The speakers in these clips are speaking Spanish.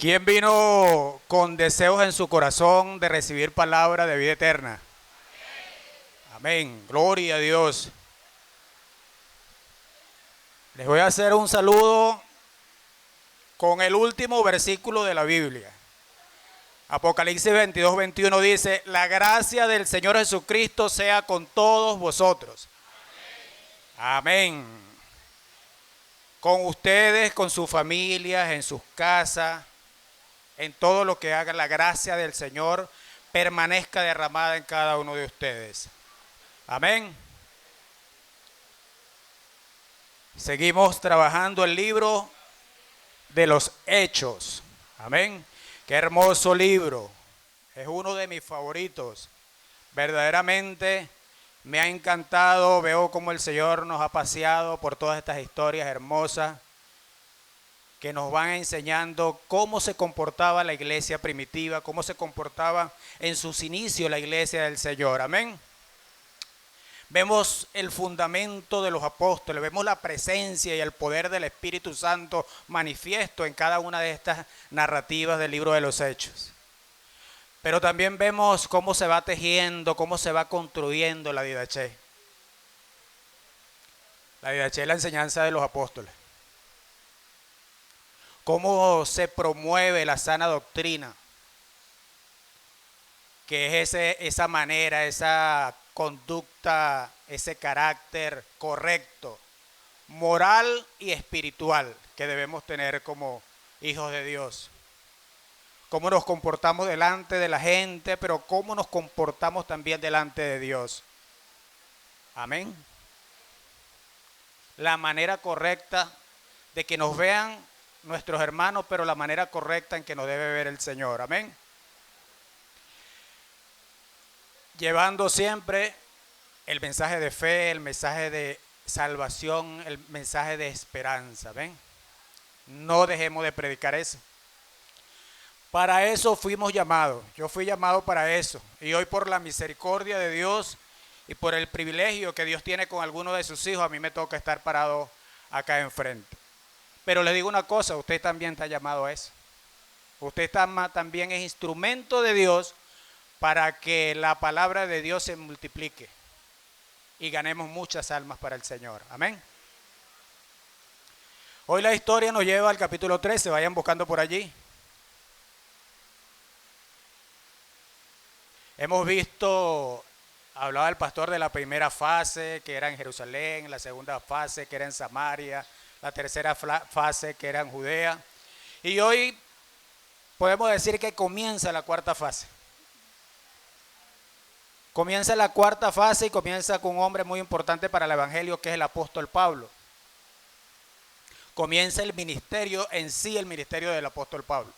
¿Quién vino con deseos en su corazón de recibir palabra de vida eterna? Amén. Gloria a Dios. Les voy a hacer un saludo con el último versículo de la Biblia. Apocalipsis 22, 21 dice: la gracia del Señor Jesucristo sea con todos vosotros. Amén. Con ustedes, con sus familias, en sus casas, en todo lo que hagan, la gracia del Señor permanezca derramada en cada uno de ustedes. Amén. Seguimos trabajando el libro de los Hechos. Amén. Qué hermoso libro. Es uno de mis favoritos. Verdaderamente me ha encantado. Veo cómo el Señor nos ha paseado por todas estas historias hermosas que nos van enseñando cómo se comportaba la iglesia primitiva, cómo se comportaba en sus inicios la iglesia del Señor. Amén. Vemos el fundamento de los apóstoles, vemos la presencia y el poder del Espíritu Santo manifiesto en cada una de estas narrativas del libro de los Hechos. Pero también vemos cómo se va tejiendo, cómo se va construyendo la didaché. La didaché es la enseñanza de los apóstoles. Cómo se promueve la sana doctrina, que es esa manera, esa conducta, ese carácter correcto, moral y espiritual que debemos tener como hijos de Dios. Cómo nos comportamos delante de la gente, pero cómo nos comportamos también delante de Dios. Amén. La manera correcta de que nos vean nuestros hermanos, pero la manera correcta en que nos debe ver el Señor. Amén. Llevando siempre el mensaje de fe, el mensaje de salvación, el mensaje de esperanza. ¿Ven? No dejemos de predicar eso. Para eso fuimos llamados. Yo fui llamado para eso. Y hoy, por la misericordia de Dios y por el privilegio que Dios tiene con alguno de sus hijos, a mí me toca estar parado acá enfrente. Pero le digo una cosa, usted también está llamado a eso. Usted también es instrumento de Dios para que la palabra de Dios se multiplique y ganemos muchas almas para el Señor. Amén. Hoy la historia nos lleva al capítulo 13, vayan buscando por allí. Hemos visto, hablaba el pastor de la primera fase, que era en Jerusalén, la segunda fase, que era en Samaria, la tercera fase, que era en Judea. Y hoy podemos decir que comienza la cuarta fase. Comienza la cuarta fase y comienza con un hombre muy importante para el evangelio, que es el apóstol Pablo. Comienza el ministerio en sí, el ministerio del apóstol Pablo.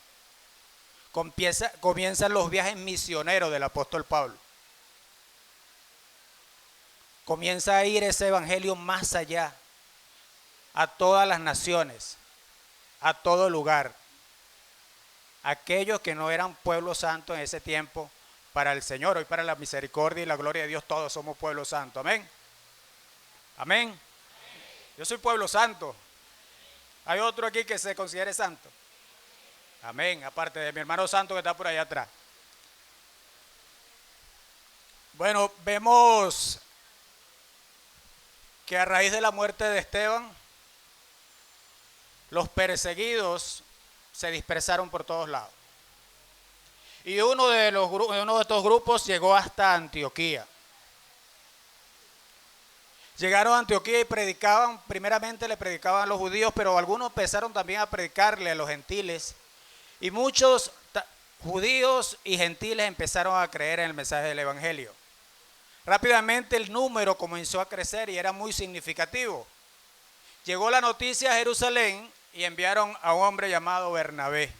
Comienzan los viajes misioneros del apóstol Pablo. Comienza a ir ese evangelio más allá, a todas las naciones, a todo lugar. Aquellos que no eran pueblo santo en ese tiempo, para el Señor, hoy para la misericordia y la gloria de Dios, todos somos pueblo santo. Amén. Amén. Yo soy pueblo santo. ¿Hay otro aquí que se considere santo? Amén. Aparte de mi hermano santo que está por allá atrás. Bueno, vemos que a raíz de la muerte de Esteban, los perseguidos se dispersaron por todos lados. Y uno de estos grupos llegó hasta Antioquía. Llegaron a Antioquía y predicaban, primeramente le predicaban a los judíos, pero algunos empezaron también a predicarle a los gentiles. Y muchos judíos y gentiles empezaron a creer en el mensaje del evangelio. Rápidamente el número comenzó a crecer y era muy significativo. Llegó la noticia a Jerusalén y enviaron a un hombre llamado Bernabé.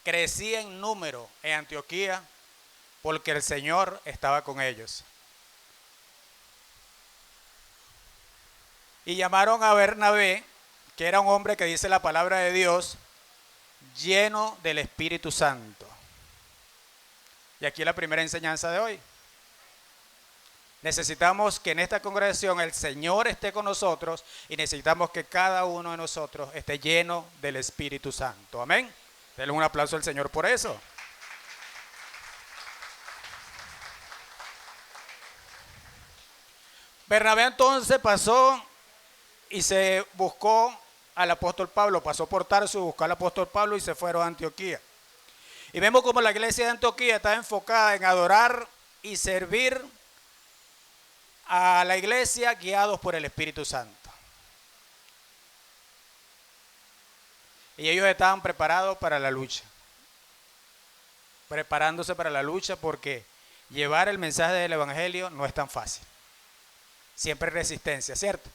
Crecía en número en Antioquía porque el Señor estaba con ellos. Y llamaron a Bernabé, que era un hombre que dice la palabra de Dios, lleno del Espíritu Santo. Y aquí la primera enseñanza de hoy. Necesitamos que en esta congregación el Señor esté con nosotros y necesitamos que cada uno de nosotros esté lleno del Espíritu Santo. Amén. Denle un aplauso al Señor por eso. Bernabé entonces pasó y se buscó al apóstol Pablo, pasó por Tarso, buscó al apóstol Pablo y se fueron a Antioquía. Y vemos como la iglesia de Antioquía está enfocada en adorar y servir a la iglesia guiados por el Espíritu Santo. Y ellos estaban preparados para la lucha, preparándose para la lucha porque llevar el mensaje del Evangelio no es tan fácil. Siempre hay resistencia, ¿cierto?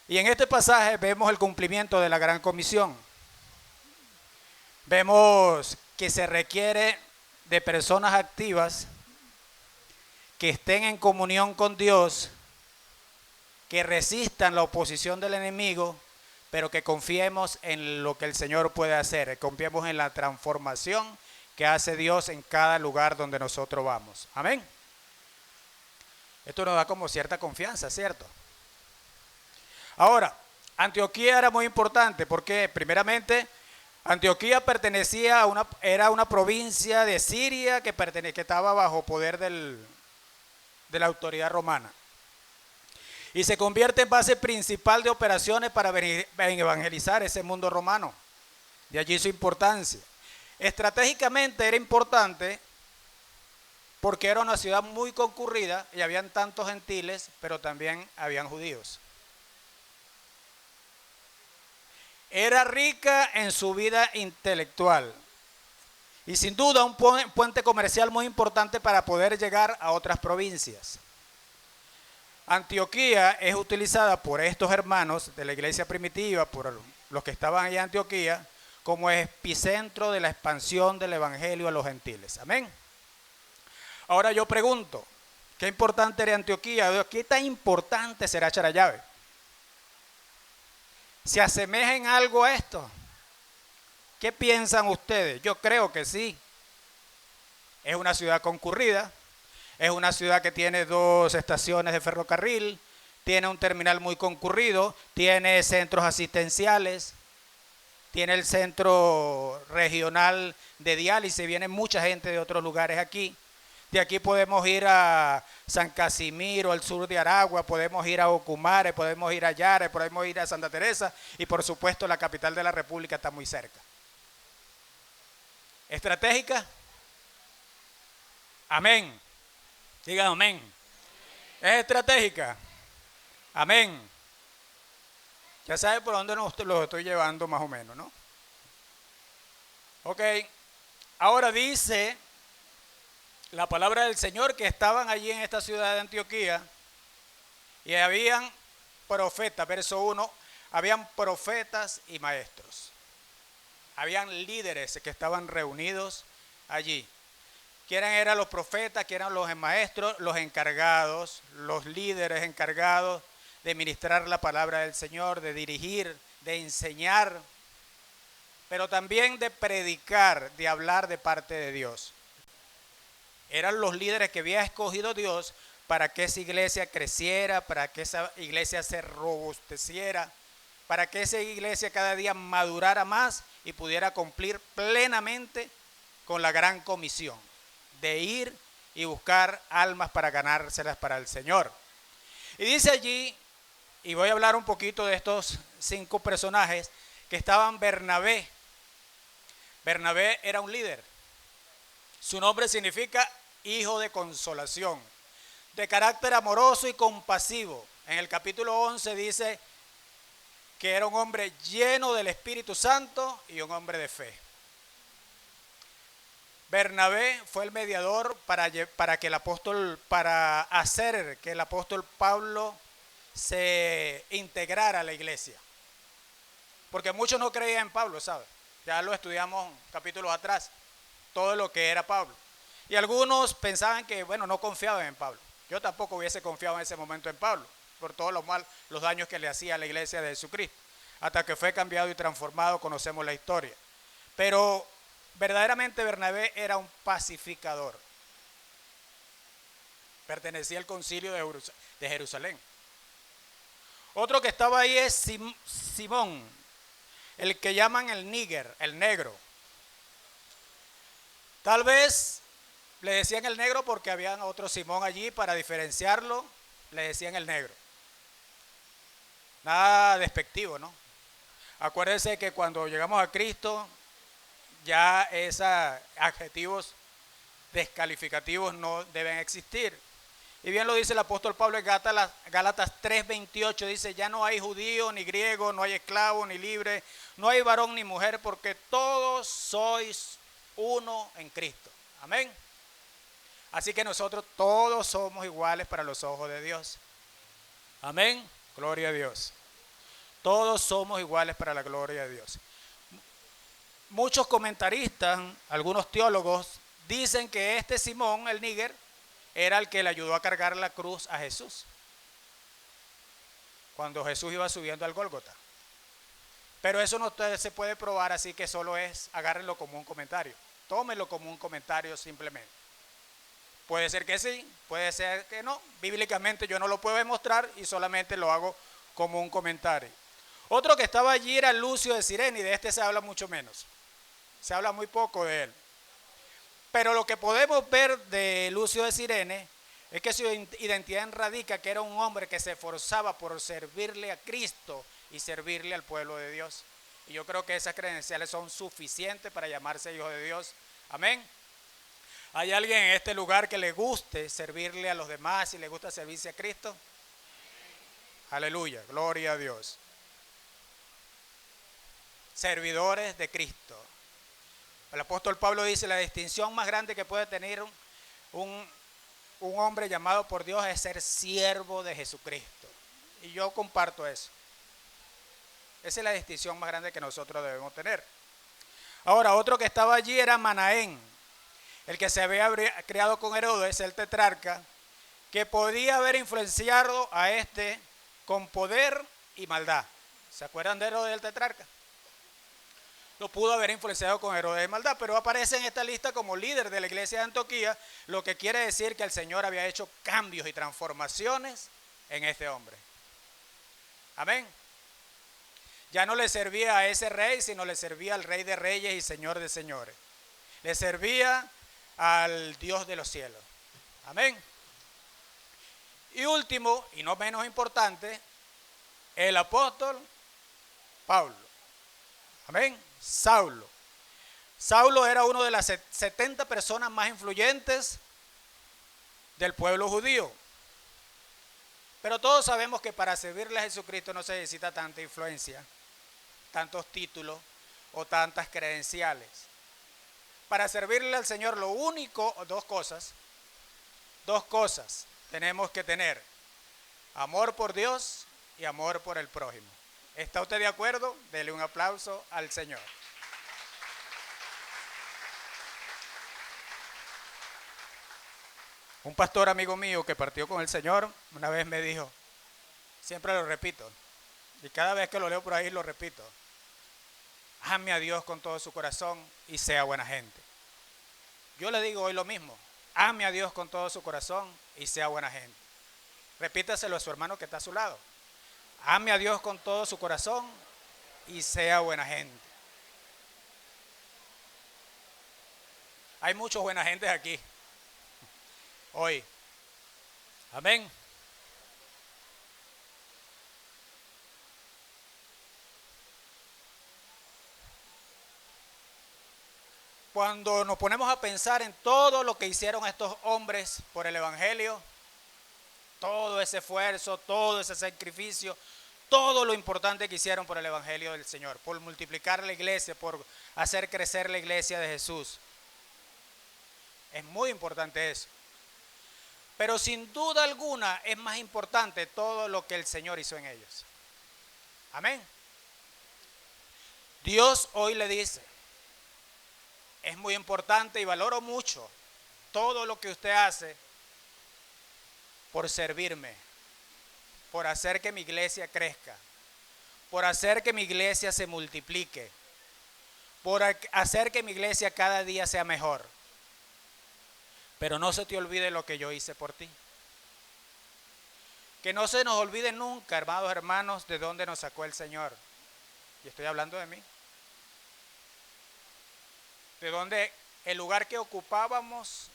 Y en este pasaje vemos el cumplimiento de la Gran Comisión. Vemos que se requiere de personas activas que estén en comunión con Dios, que resistan la oposición del enemigo, pero que confiemos en lo que el Señor puede hacer, confiemos en la transformación que hace Dios en cada lugar donde nosotros vamos. Amén. Esto nos da como cierta confianza, ¿cierto? Ahora, Antioquía era muy importante porque primeramente Antioquía era una provincia de Siria que estaba bajo poder de la autoridad romana. Y se convierte en base principal de operaciones para evangelizar ese mundo romano. De allí su importancia. Estratégicamente era importante porque era una ciudad muy concurrida y habían tantos gentiles, pero también habían judíos. Era rica en su vida intelectual y sin duda un puente comercial muy importante para poder llegar a otras provincias. Antioquía es utilizada por estos hermanos de la iglesia primitiva, por los que estaban allá en Antioquía, como epicentro de la expansión del evangelio a los gentiles. Amén. Ahora yo pregunto, ¿qué importante era Antioquía? ¿Qué tan importante será Charallave? ¿Se asemeja en algo a esto? ¿Qué piensan ustedes? Yo creo que sí. Es una ciudad concurrida, es una ciudad que tiene 2 estaciones de ferrocarril, tiene un terminal muy concurrido, tiene centros asistenciales, tiene el centro regional de diálisis, viene mucha gente de otros lugares aquí. De aquí podemos ir a San Casimiro, al sur de Aragua, podemos ir a Ocumare, podemos ir a Yare, podemos ir a Santa Teresa y por supuesto la capital de la República está muy cerca. ¿Estratégica? Amén. Digan amén. ¿Es estratégica? Amén. Ya sabe por dónde los estoy llevando más o menos, ¿no? Ok. Ahora dice la palabra del Señor que estaban allí en esta ciudad de Antioquía y habían profetas, verso 1, habían profetas y maestros. Habían líderes que estaban reunidos allí. ¿Quiénes eran los profetas? ¿Quiénes eran los maestros? Los encargados, los líderes encargados de ministrar la palabra del Señor, de dirigir, de enseñar, pero también de predicar, de hablar de parte de Dios. Eran los líderes que había escogido Dios para que esa iglesia creciera, para que esa iglesia se robusteciera, para que esa iglesia cada día madurara más y pudiera cumplir plenamente con la gran comisión de ir y buscar almas para ganárselas para el Señor. Y dice allí, y voy a hablar un poquito de estos 5 personajes, que estaban Bernabé. Bernabé era un líder. Su nombre significa hijo de consolación, de carácter amoroso y compasivo. En el capítulo 11 dice que era un hombre lleno del Espíritu Santo y un hombre de fe. Bernabé fue el mediador para hacer que el apóstol Pablo se integrara a la iglesia. Porque muchos no creían en Pablo, ¿sabes? Ya lo estudiamos capítulos atrás, todo lo que era Pablo. Y algunos pensaban que, bueno, no confiaban en Pablo. Yo tampoco hubiese confiado en ese momento en Pablo, por todos los daños que le hacía a la iglesia de Jesucristo. Hasta que fue cambiado y transformado, conocemos la historia. Pero verdaderamente Bernabé era un pacificador. pertenecía al concilio de Jerusalén. Otro que estaba ahí es Simón, el que llaman el níger, el negro. Tal vez le decían el negro porque había otro Simón allí, para diferenciarlo, le decían el negro. Nada despectivo, ¿no? Acuérdense que cuando llegamos a Cristo, ya esos adjetivos descalificativos no deben existir. Y bien lo dice el apóstol Pablo en Gálatas 3:28, dice: ya no hay judío ni griego, no hay esclavo ni libre, no hay varón ni mujer, porque todos sois uno en Cristo. Amén. Así que nosotros todos somos iguales para los ojos de Dios. Amén. Gloria a Dios. Todos somos iguales para la gloria de Dios. Muchos comentaristas, algunos teólogos, dicen que este Simón, el níger, era el que le ayudó a cargar la cruz a Jesús cuando Jesús iba subiendo al Gólgota. Pero eso no se puede probar, así que solo agárrenlo como un comentario. Tómenlo como un comentario simplemente. Puede ser que sí, puede ser que no. Bíblicamente yo no lo puedo demostrar y solamente lo hago como un comentario. Otro que estaba allí era Lucio de Cirene, y de este se habla mucho menos. Se habla muy poco de él. Pero lo que podemos ver de Lucio de Cirene es que su identidad radica que era un hombre que se esforzaba por servirle a Cristo y servirle al pueblo de Dios. Y yo creo que esas credenciales son suficientes para llamarse hijo de Dios. Amén. ¿Hay alguien en este lugar que le guste servirle a los demás y le gusta servirse a Cristo? Aleluya, gloria a Dios. Servidores de Cristo. El apóstol Pablo dice: la distinción más grande que puede tener un hombre llamado por Dios es ser siervo de Jesucristo. Y yo comparto eso. Esa es la distinción más grande que nosotros debemos tener. Ahora, otro que estaba allí era Manaén, el que se había criado con Herodes, el tetrarca, que podía haber influenciado a este con poder y maldad. ¿Se acuerdan de Herodes, el tetrarca? Lo pudo haber influenciado con Herodes de maldad, pero aparece en esta lista como líder de la iglesia de Antioquía, lo que quiere decir que el Señor había hecho cambios y transformaciones en este hombre. Amén. Ya no le servía a ese rey, sino le servía al Rey de Reyes y Señor de Señores. Le servía al Dios de los cielos. Amén. Y último, y no menos importante, el apóstol Pablo. Amén. Saulo. Saulo era uno de las 70 personas más influyentes del pueblo judío. Pero todos sabemos que para servirle a Jesucristo no se necesita tanta influencia, tantos títulos o tantas credenciales. Para servirle al Señor lo único, dos cosas tenemos que tener: amor por Dios y amor por el prójimo. ¿Está usted de acuerdo? Dele un aplauso al Señor. Un pastor amigo mío que partió con el Señor una vez me dijo, siempre lo repito, y cada vez que lo leo por ahí lo repito: ame a Dios con todo su corazón y sea buena gente. Yo le digo hoy lo mismo: ame a Dios con todo su corazón y sea buena gente. Repítaselo a su hermano que está a su lado: ame a Dios con todo su corazón y sea buena gente. Hay muchos buenas gentes aquí hoy. Amén. Cuando nos ponemos a pensar en todo lo que hicieron estos hombres por el evangelio, todo ese esfuerzo, todo ese sacrificio, todo lo importante que hicieron por el evangelio del Señor, por multiplicar la iglesia, por hacer crecer la iglesia de Jesús. Es muy importante eso. Pero sin duda alguna es más importante todo lo que el Señor hizo en ellos. Amén. Dios hoy le dice: es muy importante y valoro mucho todo lo que usted hace por servirme, por hacer que mi iglesia crezca, por hacer que mi iglesia se multiplique, por hacer que mi iglesia cada día sea mejor. Pero no se te olvide lo que yo hice por ti. Que no se nos olvide nunca, amados hermanos, de dónde nos sacó el Señor. Y estoy hablando de mí. De dónde el lugar que ocupábamos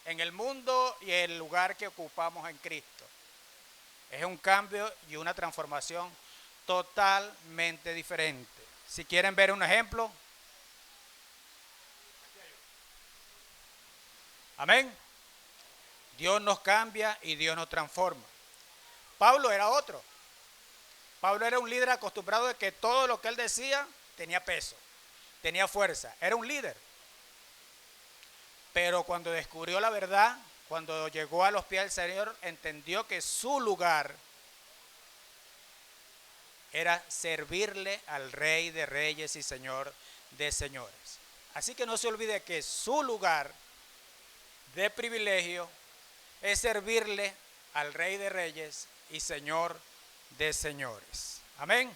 en el mundo y el lugar que ocupamos en Cristo. Es un cambio y una transformación totalmente diferente. Si quieren ver un ejemplo. Amén. Dios nos cambia y Dios nos transforma. Pablo era otro. Pablo era un líder acostumbrado de que todo lo que él decía tenía peso, tenía fuerza, era un líder. Pero cuando descubrió la verdad, cuando llegó a los pies del Señor, entendió que su lugar era servirle al Rey de Reyes y Señor de Señores. Así que no se olvide que su lugar de privilegio es servirle al Rey de Reyes y Señor de señores. Amén.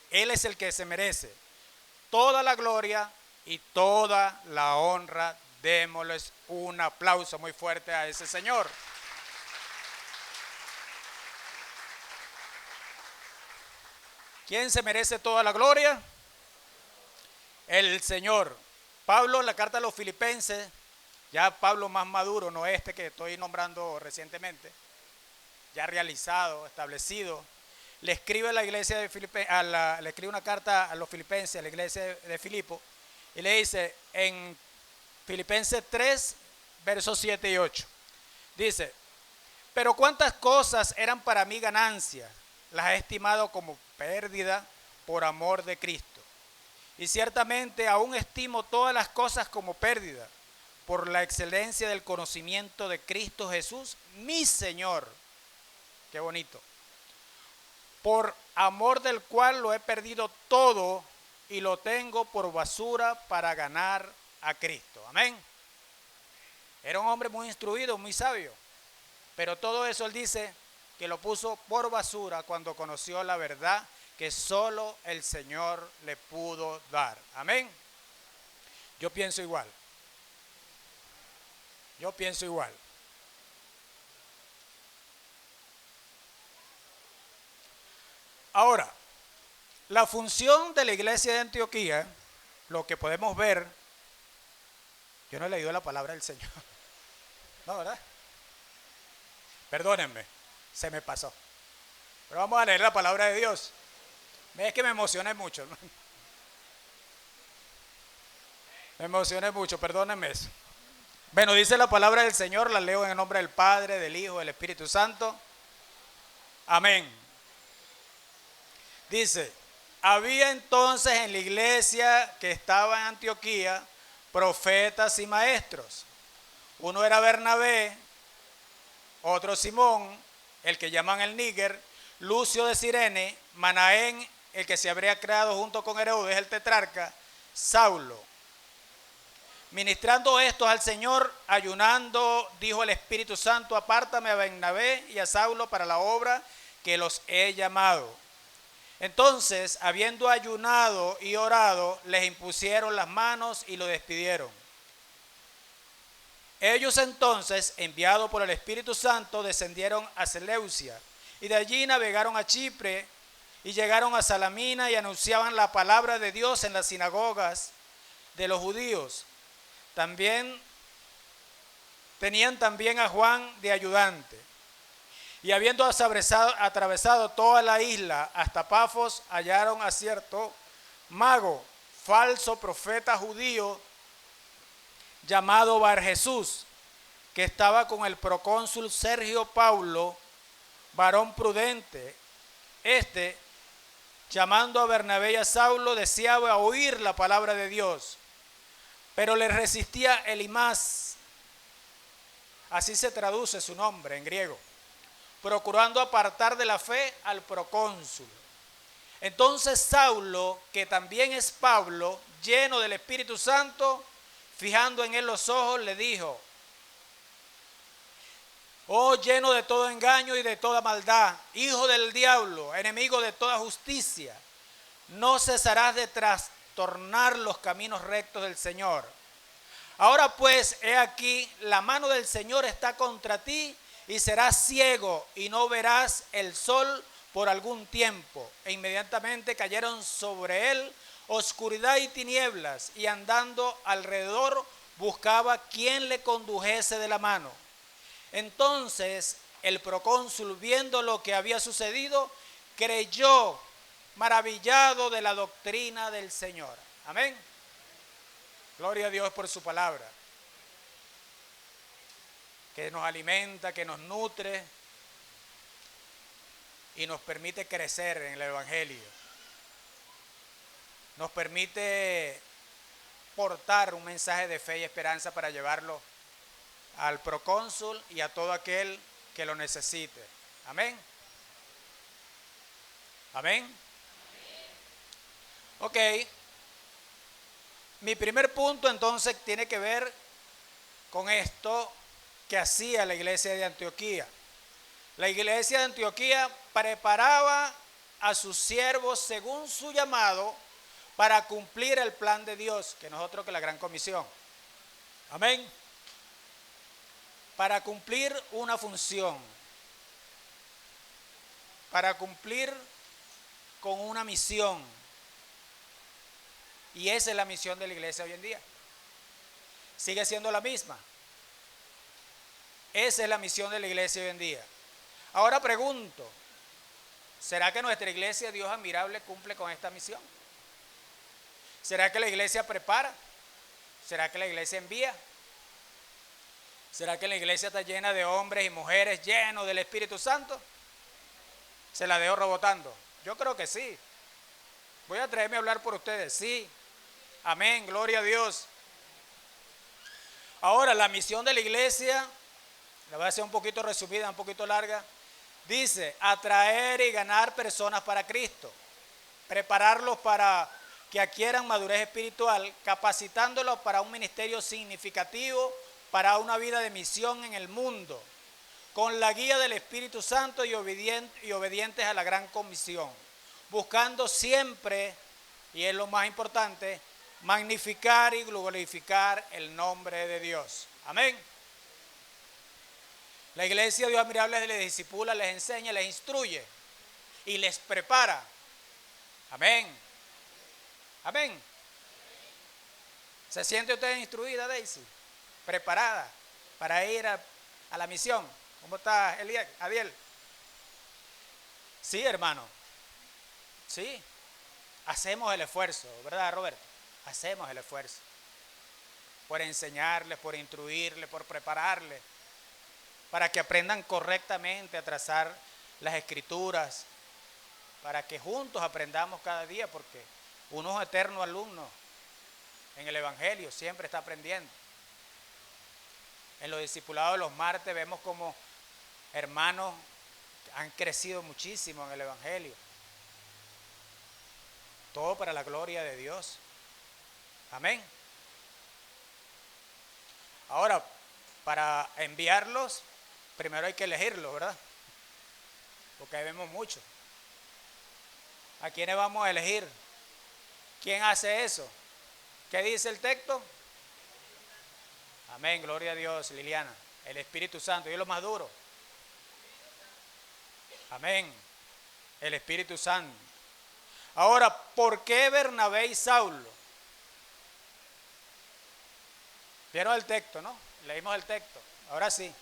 Él es el que se merece toda la gloria y toda la honra. Démosles un aplauso muy fuerte a ese Señor. ¿Quién se merece toda la gloria? El Señor. Pablo en la carta a los Filipenses, ya Pablo más maduro, no este que estoy nombrando recientemente, ya realizado, establecido, le escribe a la iglesia de le escribe una carta a los filipenses, a la iglesia de Filipo, y le dice en Filipenses 3, versos 7 y 8, dice: pero cuántas cosas eran para mí ganancias, las he estimado como pérdida por amor de Cristo. Y ciertamente aún estimo todas las cosas como pérdida por la excelencia del conocimiento de Cristo Jesús, mi Señor. Qué bonito. Por amor del cual lo he perdido todo y lo tengo por basura para ganar a Cristo. Amén. Era un hombre muy instruido, muy sabio. Pero todo eso él dice que lo puso por basura cuando conoció la verdad que solo el Señor le pudo dar. Amén. Yo pienso igual. Yo pienso igual. Ahora, la función de la iglesia de Antioquía, lo que podemos ver, yo no he leído la palabra del Señor. No, ¿verdad? Perdónenme, se me pasó. Pero vamos a leer la palabra de Dios. Es que me emocioné mucho, ¿no? Me emocioné mucho, perdónenme eso. Bueno, dice la palabra del Señor, la leo en el nombre del Padre, del Hijo, del Espíritu Santo. Amén. Dice: había entonces en la iglesia que estaba en Antioquía profetas y maestros. Uno era Bernabé, otro Simón, el que llaman el Níger, Lucio de Cirene, Manaén, el que se habría creado junto con Herodes, el tetrarca, Saulo. Ministrando estos al Señor, ayunando, dijo el Espíritu Santo: apártame a Bernabé y a Saulo para la obra que los he llamado. Entonces, habiendo ayunado y orado, les impusieron las manos y lo despidieron. Ellos entonces, enviados por el Espíritu Santo, descendieron a Seleucia y de allí navegaron a Chipre y llegaron a Salamina y anunciaban la palabra de Dios en las sinagogas de los judíos. Tenían también a Juan de ayudante. Y habiendo atravesado toda la isla hasta Pafos, hallaron a cierto mago, falso profeta judío, llamado Barjesús, que estaba con el procónsul Sergio Paulo, varón prudente. Llamando a Bernabé y a Saulo, deseaba oír la palabra de Dios, pero le resistía Elimas, así se traduce su nombre en griego, procurando apartar de la fe al procónsul. Entonces Saulo, que también es Pablo, lleno del Espíritu Santo, fijando en él los ojos, le dijo: oh, lleno de todo engaño y de toda maldad, hijo del diablo, enemigo de toda justicia, no cesarás de trastornar los caminos rectos del Señor. Ahora pues, he aquí, la mano del Señor está contra ti y serás ciego y no verás el sol por algún tiempo. E inmediatamente cayeron sobre él oscuridad y tinieblas, y andando alrededor buscaba quien le condujese de la mano. Entonces el procónsul, viendo lo que había sucedido, creyó, maravillado de la doctrina del Señor. Amén. Gloria a Dios por su palabra, que nos alimenta, que nos nutre y nos permite crecer en el Evangelio. Nos permite portar un mensaje de fe y esperanza para llevarlo al procónsul y a todo aquel que lo necesite. Amén. Amén. Ok. Mi primer punto entonces tiene que ver con esto que hacía la iglesia de Antioquía. La iglesia de Antioquía preparaba a sus siervos según su llamado para cumplir el plan de Dios, que no es otro que la gran comisión. Amén. Para cumplir una función, para cumplir con una misión. Y esa es la misión de la iglesia hoy en día. Sigue siendo la misma. Esa es la misión de la iglesia hoy en día. Ahora pregunto, ¿será que nuestra iglesia, Dios admirable, cumple con esta misión? ¿Será que la iglesia prepara? ¿Será que la iglesia envía? ¿Será que la iglesia está llena de hombres y mujeres llenos del Espíritu Santo? ¿Se la dejo rebotando? Yo creo que sí. Voy a atreverme a hablar por ustedes, sí. Amén, gloria a Dios. Ahora, la misión de la iglesia, la voy a hacer un poquito resumida, un poquito larga. Dice, atraer y ganar personas para Cristo. Prepararlos para que adquieran madurez espiritual, capacitándolos para un ministerio significativo, para una vida de misión en el mundo, con la guía del Espíritu Santo y obedientes a la gran comisión, buscando siempre, y es lo más importante, magnificar y glorificar el nombre de Dios. Amén. La iglesia, Dios admirable, les discipula, les enseña, les instruye y les prepara. Amén. Amén. ¿Se siente usted instruida, Daisy? Preparada para ir a la misión. ¿Cómo está Adiel? Sí, hermano. Sí. Hacemos el esfuerzo, ¿verdad, Roberto? Hacemos el esfuerzo por enseñarles, por instruirles, por prepararles, para que aprendan correctamente a trazar las escrituras, para que juntos aprendamos cada día, porque uno es un eterno alumno en el Evangelio, siempre está aprendiendo. En los discipulados de los martes vemos como hermanos han crecido muchísimo en el Evangelio. Todo para la gloria de Dios. Amén. Ahora, para enviarlos, primero hay que elegirlos, ¿verdad? Porque ahí vemos mucho. ¿A quiénes vamos a elegir? ¿Quién hace eso? ¿Qué dice el texto? Amén, gloria a Dios, Liliana. El Espíritu Santo, y es lo más duro. Amén, el Espíritu Santo. Ahora, ¿por qué Bernabé y Saulo? Vieron el texto, ¿no? Leímos el texto. Ahora sí.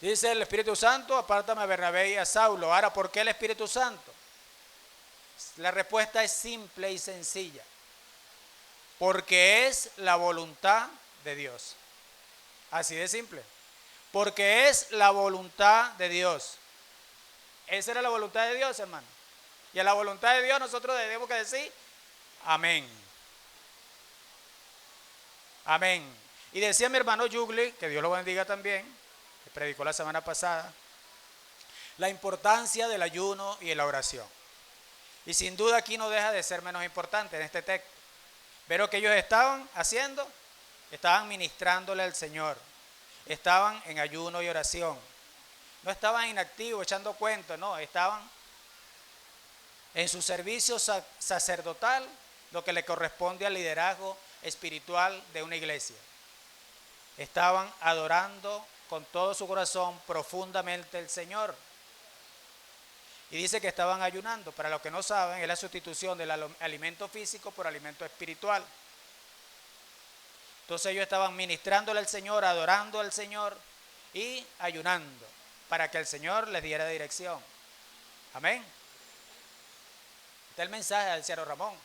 Dice el Espíritu Santo, apártame a Bernabé y a Saulo. Ahora, ¿por qué el Espíritu Santo? La respuesta es simple y sencilla. Porque es la voluntad de Dios. Así de simple. Porque es la voluntad de Dios. Esa era la voluntad de Dios, hermano. Y a la voluntad de Dios nosotros debemos que decir amén. Amén. Y decía mi hermano Yugli, que Dios lo bendiga también, que predicó la semana pasada, la importancia del ayuno y de la oración. Y sin duda aquí no deja de ser menos importante en este texto. Pero que ellos estaban haciendo, estaban ministrándole al Señor, estaban en ayuno y oración. No estaban inactivos echando cuentos, no, estaban en su servicio sacerdotal, lo que le corresponde al liderazgo espiritual de una iglesia. Estaban adorando con todo su corazón profundamente el Señor. Y dice que estaban ayunando. Para los que no saben, es la sustitución del alimento físico por alimento espiritual. Entonces ellos estaban ministrándole al Señor, adorando al Señor y ayunando para que el Señor les diera dirección. Amén. Este es el mensaje del Cielo Ramón.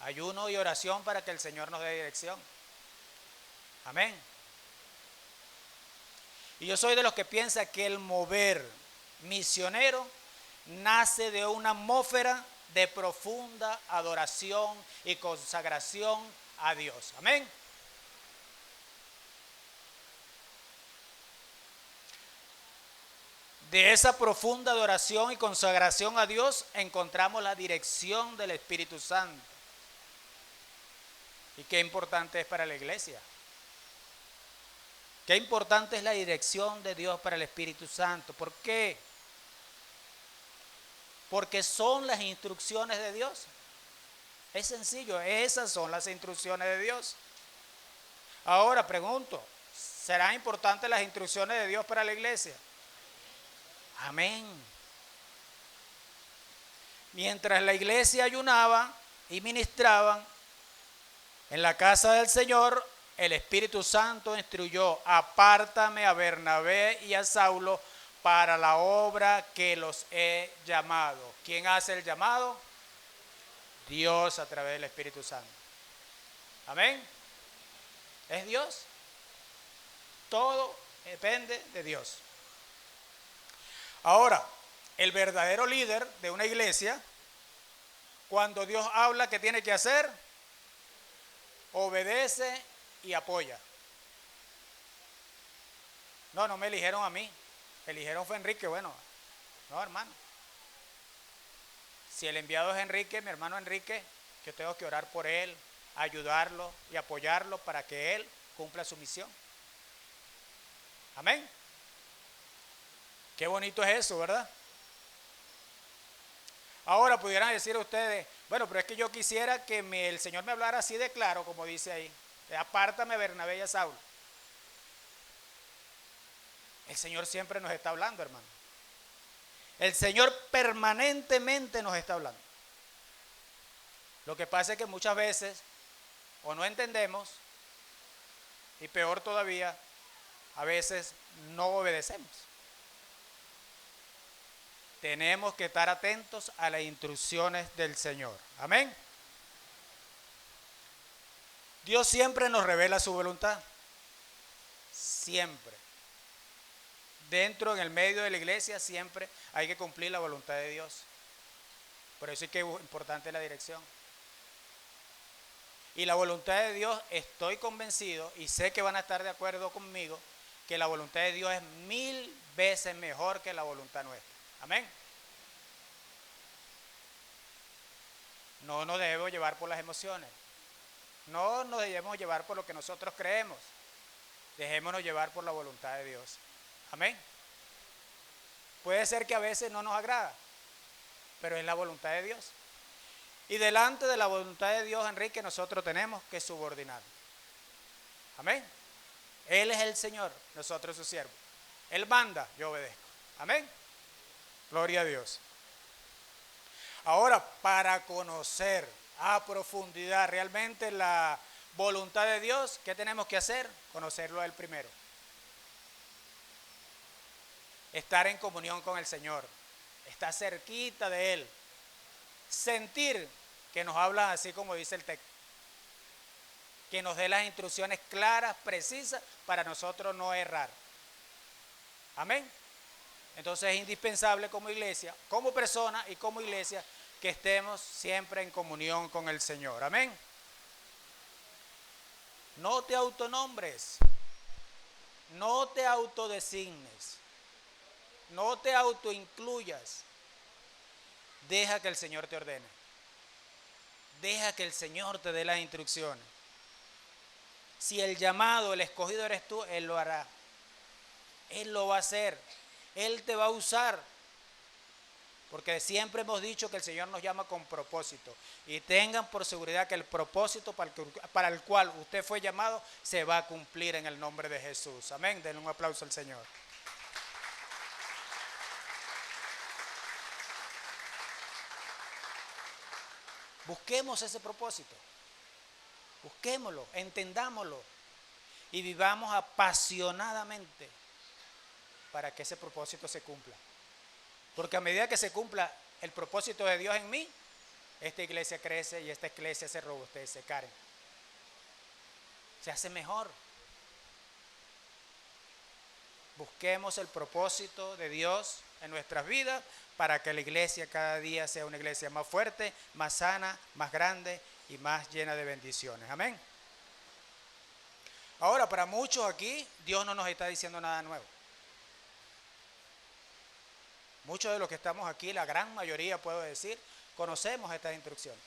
Ayuno y oración para que el Señor nos dé dirección. Amén. Y yo soy de los que piensa que el mover misionero nace de una atmósfera de profunda adoración y consagración a Dios. Amén. De esa profunda adoración y consagración a Dios encontramos la dirección del Espíritu Santo. Y qué importante es para la iglesia. Qué importante es la dirección de Dios para el Espíritu Santo. ¿Por qué? Porque son las instrucciones de Dios. Es sencillo, esas son las instrucciones de Dios. Ahora pregunto, ¿serán importantes las instrucciones de Dios para la iglesia? Amén. Mientras la iglesia ayunaba y ministraban en la casa del Señor, el Espíritu Santo instruyó: apártame a Bernabé y a Saulo para la obra que los he llamado. ¿Quién hace el llamado? Dios a través del Espíritu Santo. Amén. Es Dios. Todo depende de Dios. Ahora, el verdadero líder de una iglesia, cuando Dios habla, ¿qué tiene que hacer? Obedece y apoya. No me eligieron a mí. Eligieron fue Enrique. Bueno, no, hermano. Si el enviado es Enrique, mi hermano Enrique, yo tengo que orar por él, ayudarlo y apoyarlo para que él cumpla su misión. Amén. Qué bonito es eso, ¿verdad? Ahora pudieran decir ustedes, bueno, pero es que yo quisiera que el Señor me hablara así de claro, como dice ahí. Apártame Bernabé y a Saulo. El Señor siempre nos está hablando, hermano. El Señor permanentemente nos está hablando. Lo que pasa es que muchas veces o no entendemos, y peor todavía, a veces no obedecemos. Tenemos que estar atentos a las instrucciones del Señor. Amén. Dios siempre nos revela su voluntad. Siempre. Dentro, en el medio de la iglesia, siempre hay que cumplir la voluntad de Dios. Por eso es que es importante la dirección. Y la voluntad de Dios, estoy convencido y sé que van a estar de acuerdo conmigo, que la voluntad de Dios es 1000 veces mejor que la voluntad nuestra. Amén. No nos debemos llevar por las emociones. No nos debemos llevar por lo que nosotros creemos. Dejémonos llevar por la voluntad de Dios. Amén. Puede ser que a veces no nos agrada, pero es la voluntad de Dios. Y delante de la voluntad de Dios, Enrique, nosotros tenemos que subordinar. Amén. Él es el Señor, nosotros sus siervos. Él manda, yo obedezco. Amén. Gloria a Dios. Ahora, para conocer a profundidad realmente la voluntad de Dios, ¿qué tenemos que hacer? Conocerlo a Él primero. Estar en comunión con el Señor. Estar cerquita de Él. Sentir que nos habla así como dice el texto. Que nos dé las instrucciones claras, precisas, para nosotros no errar. Amén. Entonces es indispensable como iglesia, como persona y como iglesia, que estemos siempre en comunión con el Señor. Amén. No te autonombres, no te autodesignes, no te autoincluyas. Deja que el Señor te ordene. Deja que el Señor te dé las instrucciones. Si el llamado, el escogido eres tú, Él lo hará. Él lo va a hacer. Él te va a usar. Porque siempre hemos dicho que el Señor nos llama con propósito. Y tengan por seguridad que el propósito para el cual usted fue llamado se va a cumplir en el nombre de Jesús. Amén. Denle un aplauso al Señor. Busquemos ese propósito. Busquémoslo, entendámoslo y vivamos apasionadamente para que ese propósito se cumpla. Porque a medida que se cumpla el propósito de Dios en mí, esta iglesia crece y esta iglesia se robustece, Karen. Se hace mejor. Busquemos el propósito de Dios en nuestras vidas para que la iglesia cada día sea una iglesia más fuerte, más sana, más grande y más llena de bendiciones. Amén. Ahora, para muchos aquí, Dios no nos está diciendo nada nuevo. Muchos de los que estamos aquí, la gran mayoría puedo decir, conocemos estas instrucciones.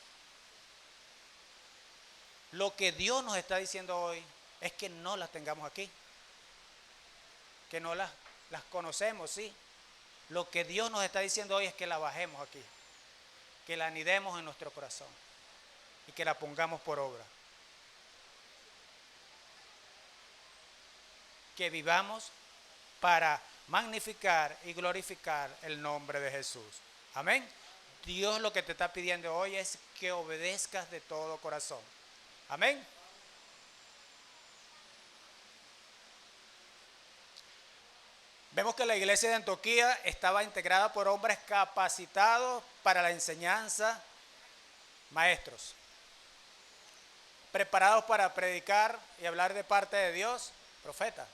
Lo que Dios nos está diciendo hoy es que no las tengamos aquí. Que no las conocemos, sí. Lo que Dios nos está diciendo hoy es que la bajemos aquí. Que la anidemos en nuestro corazón. Y que la pongamos por obra. Que vivamos para magnificar y glorificar el nombre de Jesús. Amén. Dios lo que te está pidiendo hoy es que obedezcas de todo corazón. Amén. Vemos que la iglesia de Antioquía estaba integrada por hombres capacitados para la enseñanza, maestros, preparados para predicar y hablar de parte de Dios, profetas.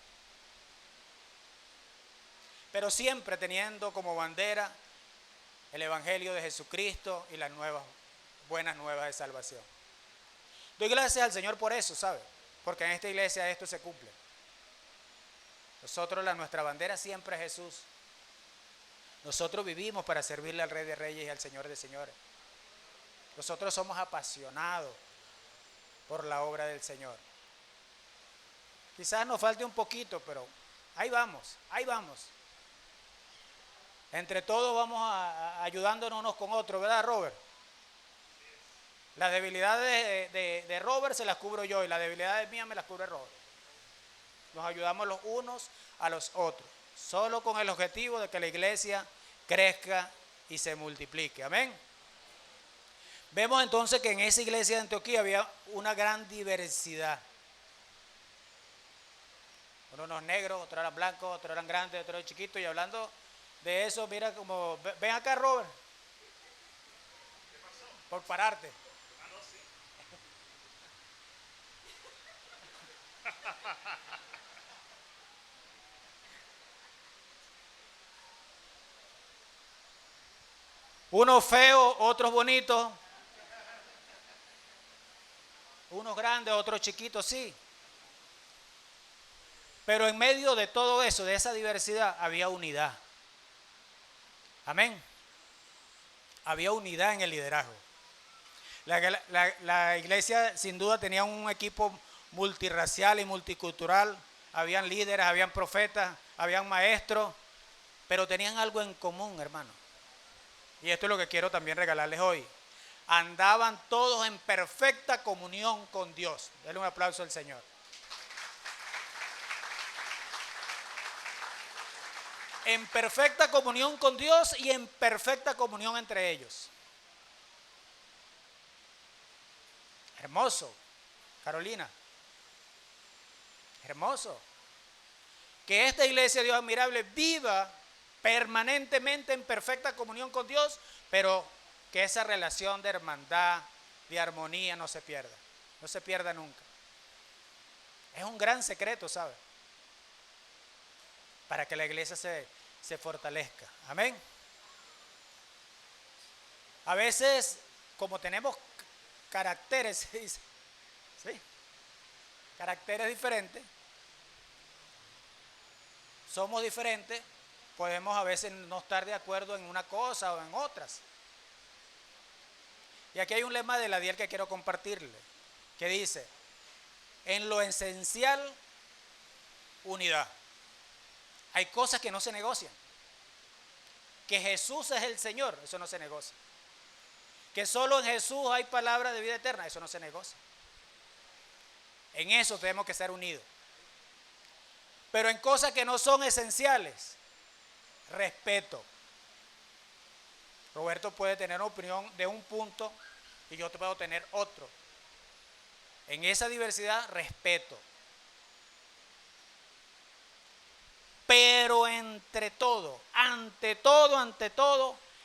Pero siempre teniendo como bandera el Evangelio de Jesucristo y las buenas nuevas de salvación. Doy gracias al Señor por eso, ¿sabe? Porque en esta iglesia esto se cumple. Nosotros, nuestra bandera siempre es Jesús. Nosotros vivimos para servirle al Rey de Reyes y al Señor de Señores. Nosotros somos apasionados por la obra del Señor. Quizás nos falte un poquito, pero ahí vamos, ahí vamos. Entre todos vamos ayudándonos unos con otros, ¿verdad, Robert? Las debilidades de Robert se las cubro yo y las debilidades mías me las cubre Robert. Nos ayudamos los unos a los otros, solo con el objetivo de que la iglesia crezca y se multiplique. Amén. Vemos entonces que en esa iglesia de Antioquía había una gran diversidad. Unos negros, otros eran blancos, otros eran grandes, otros eran chiquitos. Y hablando de eso, mira como, ven acá, Robert. ¿Qué pasó? Por pararte. Ah, no, sí. Unos feos, otros bonitos. Unos grandes, otros chiquitos, sí. Pero en medio de todo eso, de esa diversidad, había unidad. Amén. Había unidad en el liderazgo. La iglesia sin duda tenía un equipo multirracial y multicultural. Habían líderes, habían profetas, habían maestros, pero tenían algo en común, hermano. Y esto es lo que quiero también regalarles hoy. Andaban todos en perfecta comunión con Dios. Denle un aplauso al Señor. En perfecta comunión con Dios y en perfecta comunión entre ellos. Hermoso, Carolina. Hermoso. Que esta iglesia de Dios admirable viva permanentemente en perfecta comunión con Dios, pero que esa relación de hermandad, de armonía no se pierda. No se pierda nunca. Es un gran secreto, ¿sabe? Para que la iglesia se fortalezca. Amén. A veces, como tenemos caracteres, ¿sí? Caracteres diferentes, somos diferentes, podemos a veces no estar de acuerdo en una cosa o en otras. Y aquí hay un lema de la DIEL que quiero compartirle, que dice, en lo esencial, unidad. Hay cosas que no se negocian. Que Jesús es el Señor, eso no se negocia. Que solo en Jesús hay palabra de vida eterna, eso no se negocia. En eso tenemos que estar unidos. Pero en cosas que no son esenciales, respeto. Roberto puede tener opinión de un punto y yo puedo tener otro. En esa diversidad, respeto. Pero ante todo,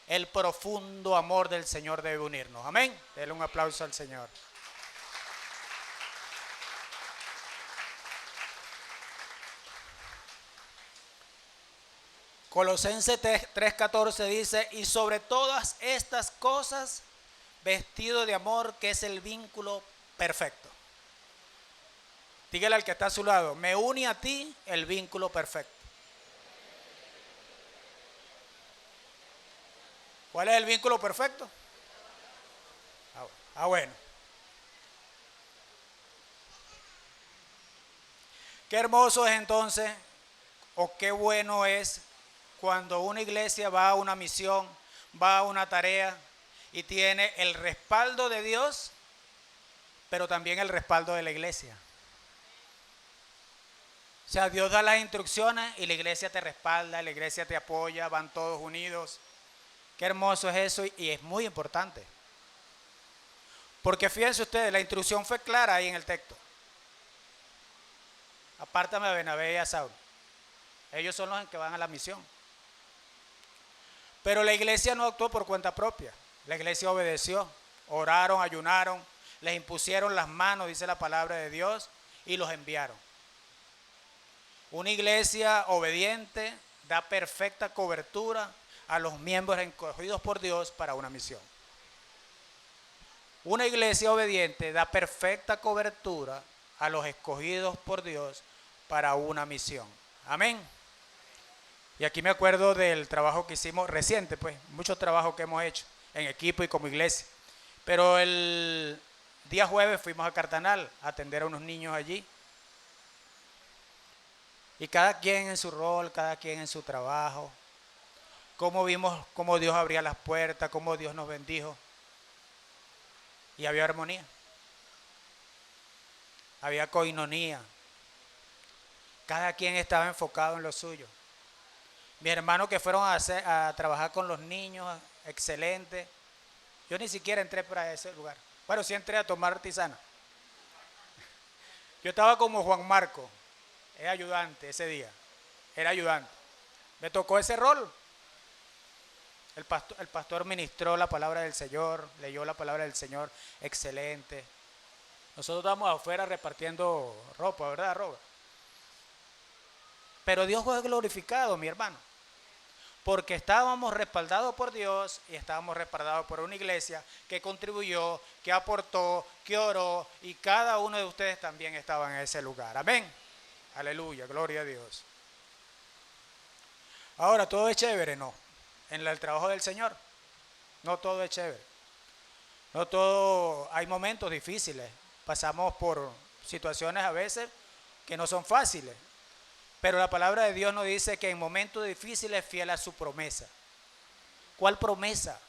el profundo amor del Señor debe unirnos. Amén. Denle un aplauso al Señor. Colosenses 3:14 dice, y sobre todas estas cosas, vestido de amor, que es el vínculo perfecto. Dígale al que está a su lado, me une a ti el vínculo perfecto. ¿Cuál es el vínculo perfecto? Bueno. Qué hermoso es entonces, o qué bueno es cuando una iglesia va a una misión, va a una tarea y tiene el respaldo de Dios, pero también el respaldo de la iglesia. O sea, Dios da las instrucciones y la iglesia te respalda, la iglesia te apoya, van todos unidos. Qué hermoso es eso y es muy importante. Porque fíjense ustedes, la instrucción fue clara ahí en el texto. Apártame a Bernabé y a Saulo. Ellos son los que van a la misión. Pero la iglesia no actuó por cuenta propia. La iglesia obedeció, oraron, ayunaron, les impusieron las manos, dice la palabra de Dios, y los enviaron. Una iglesia obediente da perfecta cobertura a los miembros escogidos por Dios para una misión. Una iglesia obediente da perfecta cobertura a los escogidos por Dios para una misión. Amén. Y aquí me acuerdo del trabajo que hicimos reciente, pues, muchos trabajos que hemos hecho en equipo y como iglesia. Pero el día jueves fuimos a Cartanal a atender a unos niños allí. Y cada quien en su rol, cada quien en su trabajo. Cómo vimos cómo Dios abría las puertas, cómo Dios nos bendijo. Y había armonía. Había coinonía. Cada quien estaba enfocado en lo suyo. Mis hermanos que fueron a trabajar con los niños, excelente. Yo ni siquiera entré para ese lugar. Bueno, sí entré a tomar tisana. Yo estaba como Juan Marco, era ayudante ese día. Era ayudante. Me tocó ese rol. El pastor ministró la palabra del Señor, leyó la palabra del Señor, excelente. Nosotros estábamos afuera repartiendo ropa, ¿verdad, Robert? Pero Dios fue glorificado, mi hermano. Porque estábamos respaldados por Dios y estábamos respaldados por una iglesia que contribuyó, que aportó, que oró, y cada uno de ustedes también estaba en ese lugar. Amén. Aleluya, gloria a Dios. Ahora, ¿todo es chévere? No. En el trabajo del Señor, no todo es chévere. No todo, hay momentos difíciles. Pasamos por situaciones a veces que no son fáciles. Pero la palabra de Dios nos dice que en momentos difíciles es fiel a su promesa. ¿Cuál promesa?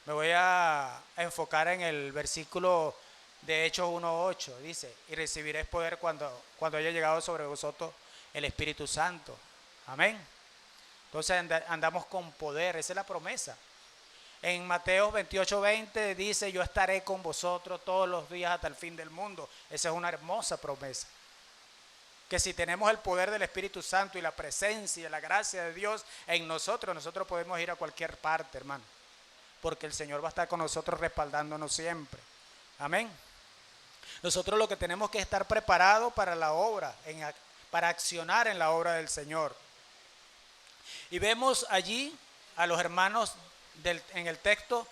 Me voy a enfocar en el versículo de Hechos 1:8. Dice, y recibiréis poder cuando haya llegado sobre vosotros el Espíritu Santo. Amén. Entonces andamos con poder, esa es la promesa. En Mateo 28:20 dice, yo estaré con vosotros todos los días hasta el fin del mundo. Esa es una hermosa promesa. Que si tenemos el poder del Espíritu Santo y la presencia y la gracia de Dios en nosotros podemos ir a cualquier parte, hermano. Porque el Señor va a estar con nosotros respaldándonos siempre. Amén. Nosotros lo que tenemos que estar preparados para la obra, para accionar en la obra del Señor. Y vemos allí a los hermanos en el texto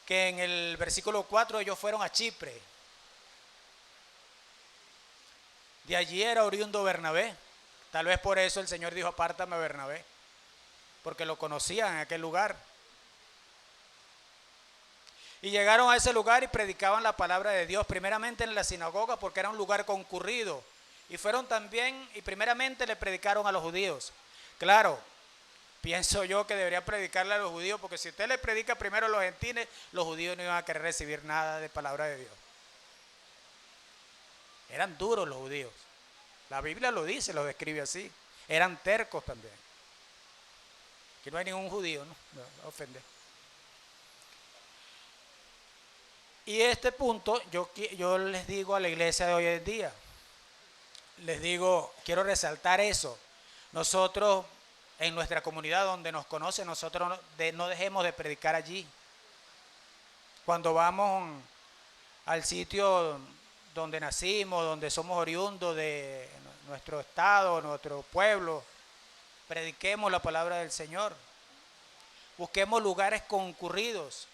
que en el versículo 4 ellos fueron a Chipre. De allí era oriundo Bernabé. Tal vez por eso el Señor dijo, apártame a Bernabé, porque lo conocían en aquel lugar. Y llegaron a ese lugar y predicaban la palabra de Dios, primeramente en la sinagoga, porque era un lugar concurrido. Y fueron también, y primeramente le predicaron a los judíos. Claro, Pienso yo que debería predicarle a los judíos, porque si usted le predica primero a los gentiles, los judíos no iban a querer recibir nada de palabra de Dios. Eran duros los judíos. La Biblia lo dice, lo describe así. Eran tercos también. Aquí no hay ningún judío, ¿no? Me va a ofender. Y este punto yo les digo a la iglesia de hoy en día, les digo, quiero resaltar eso. Nosotros en nuestra comunidad donde nos conocen, nosotros no dejemos de predicar allí. Cuando vamos al sitio donde nacimos, donde somos oriundos de nuestro estado, nuestro pueblo, prediquemos la palabra del Señor. Busquemos lugares concurridos.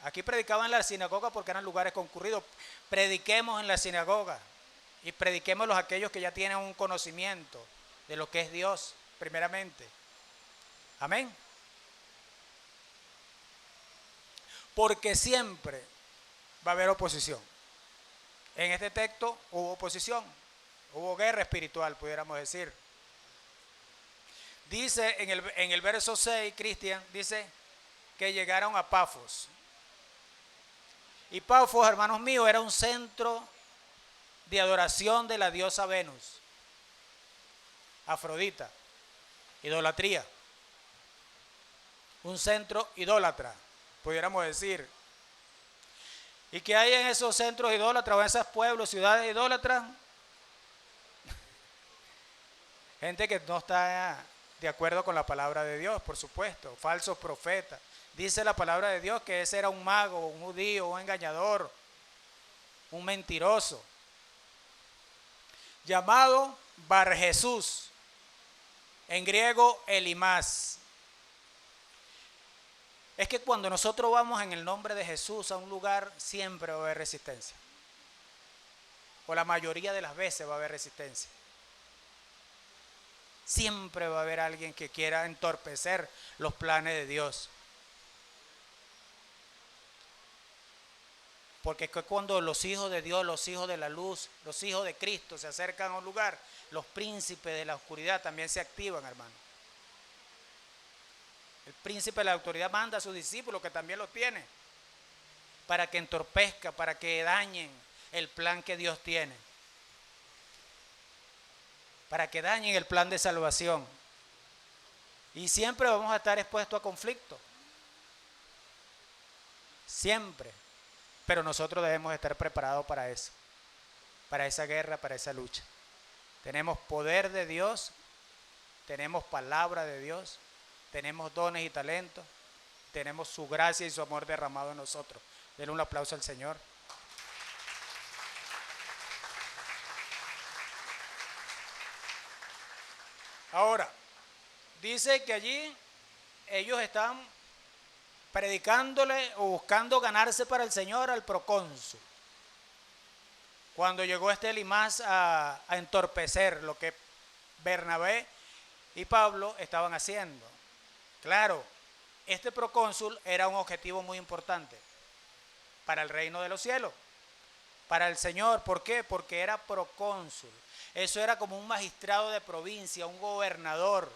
Aquí predicaban en la sinagoga porque eran lugares concurridos. Prediquemos en la sinagoga y prediquémoslos a aquellos que ya tienen un conocimiento de lo que es Dios, primeramente. Amén. Porque siempre va a haber oposición. En este texto hubo oposición, hubo guerra espiritual, pudiéramos decir. Dice en el verso 6, Cristian, dice que llegaron a Pafos. Y Pafos, hermanos míos, era un centro de adoración de la diosa Venus, Afrodita, idolatría. Un centro idólatra, pudiéramos decir. ¿Y qué hay en esos centros idólatras o en esos pueblos, ciudades idólatras? Gente que no está de acuerdo con la palabra de Dios, por supuesto, falsos profetas. Dice la palabra de Dios que ese era un mago, un judío, un engañador, un mentiroso, llamado Bar Jesús, en griego Elimás. Es que cuando nosotros vamos en el nombre de Jesús a un lugar, siempre va a haber resistencia. O la mayoría de las veces va a haber resistencia. Siempre va a haber alguien que quiera entorpecer los planes de Dios. Porque es que cuando los hijos de Dios, los hijos de la luz, los hijos de Cristo se acercan a un lugar, los príncipes de la oscuridad también se activan, hermano. El príncipe de la autoridad manda a sus discípulos, que también lo tiene, para que entorpezca, para que dañen el plan que Dios tiene, para que dañen el plan de salvación. Y siempre vamos a estar expuestos a conflicto, siempre. Pero nosotros debemos estar preparados para eso, para esa guerra, para esa lucha. Tenemos poder de Dios, tenemos palabra de Dios, tenemos dones y talentos, tenemos su gracia y su amor derramado en nosotros. Denle un aplauso al Señor. Ahora, dice que allí ellos están predicándole o buscando ganarse para el Señor al procónsul. Cuando llegó este Elimás a entorpecer lo que Bernabé y Pablo estaban haciendo. Claro, este procónsul era un objetivo muy importante para el reino de los cielos, para el Señor. ¿Por qué? Porque era procónsul. Eso era como un magistrado de provincia, un gobernador.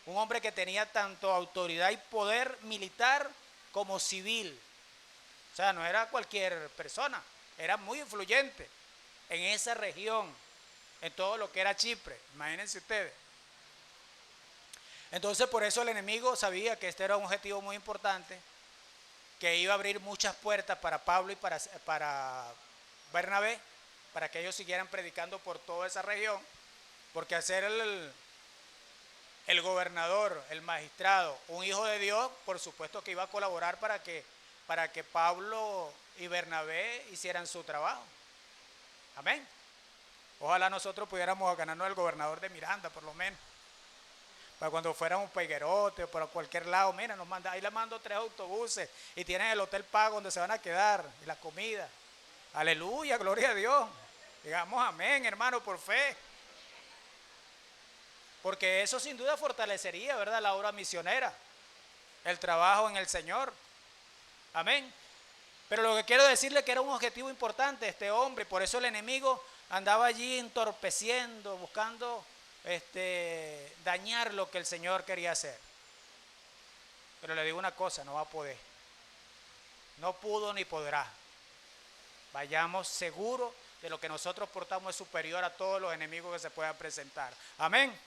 Un hombre que tenía tanto autoridad y poder militar como civil. O sea, no era cualquier persona, era muy influyente en esa región, en todo lo que era Chipre, imagínense ustedes. Entonces por eso el enemigo sabía que este era un objetivo muy importante, que iba a abrir muchas puertas para Pablo y para Bernabé, para que ellos siguieran predicando por toda esa región, porque hacer el gobernador, el magistrado, un hijo de Dios, por supuesto que iba a colaborar para que Pablo y Bernabé hicieran su trabajo. Amén. Ojalá nosotros pudiéramos ganarnos al gobernador de Miranda, por lo menos. Para cuando fuéramos para Higuerote o para cualquier lado, mira, ahí le mando 3 autobuses y tienen el hotel pago donde se van a quedar y la comida. Aleluya, gloria a Dios. Digamos amén, hermano, por fe. Porque eso sin duda fortalecería, ¿verdad?, la obra misionera, el trabajo en el Señor. Amén. Pero lo que quiero decirle es que era un objetivo importante este hombre, por eso el enemigo andaba allí entorpeciendo, buscando dañar lo que el Señor quería hacer. Pero le digo una cosa, no va a poder. No pudo ni podrá. Vayamos seguros de lo que nosotros portamos es superior a todos los enemigos que se puedan presentar. Amén.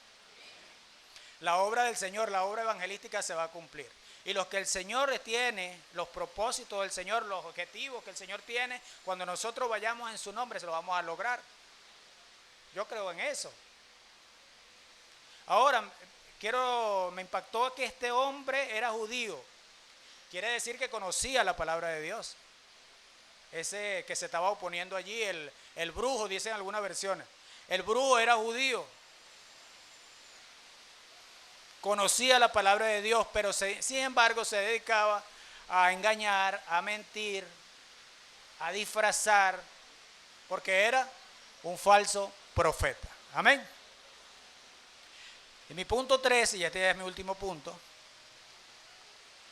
La obra del Señor, la obra evangelística se va a cumplir. Y los que el Señor tiene, los propósitos del Señor, los objetivos que el Señor tiene, cuando nosotros vayamos en su nombre se lo vamos a lograr. Yo creo en eso. Ahora, me impactó que este hombre era judío. Quiere decir que conocía la palabra de Dios. Ese que se estaba oponiendo allí, el brujo, dicen algunas versiones. El brujo era judío. Conocía la palabra de Dios, pero sin embargo se dedicaba a engañar, a mentir, a disfrazar, porque era un falso profeta. Amén. Y mi punto 3, y este es mi último punto,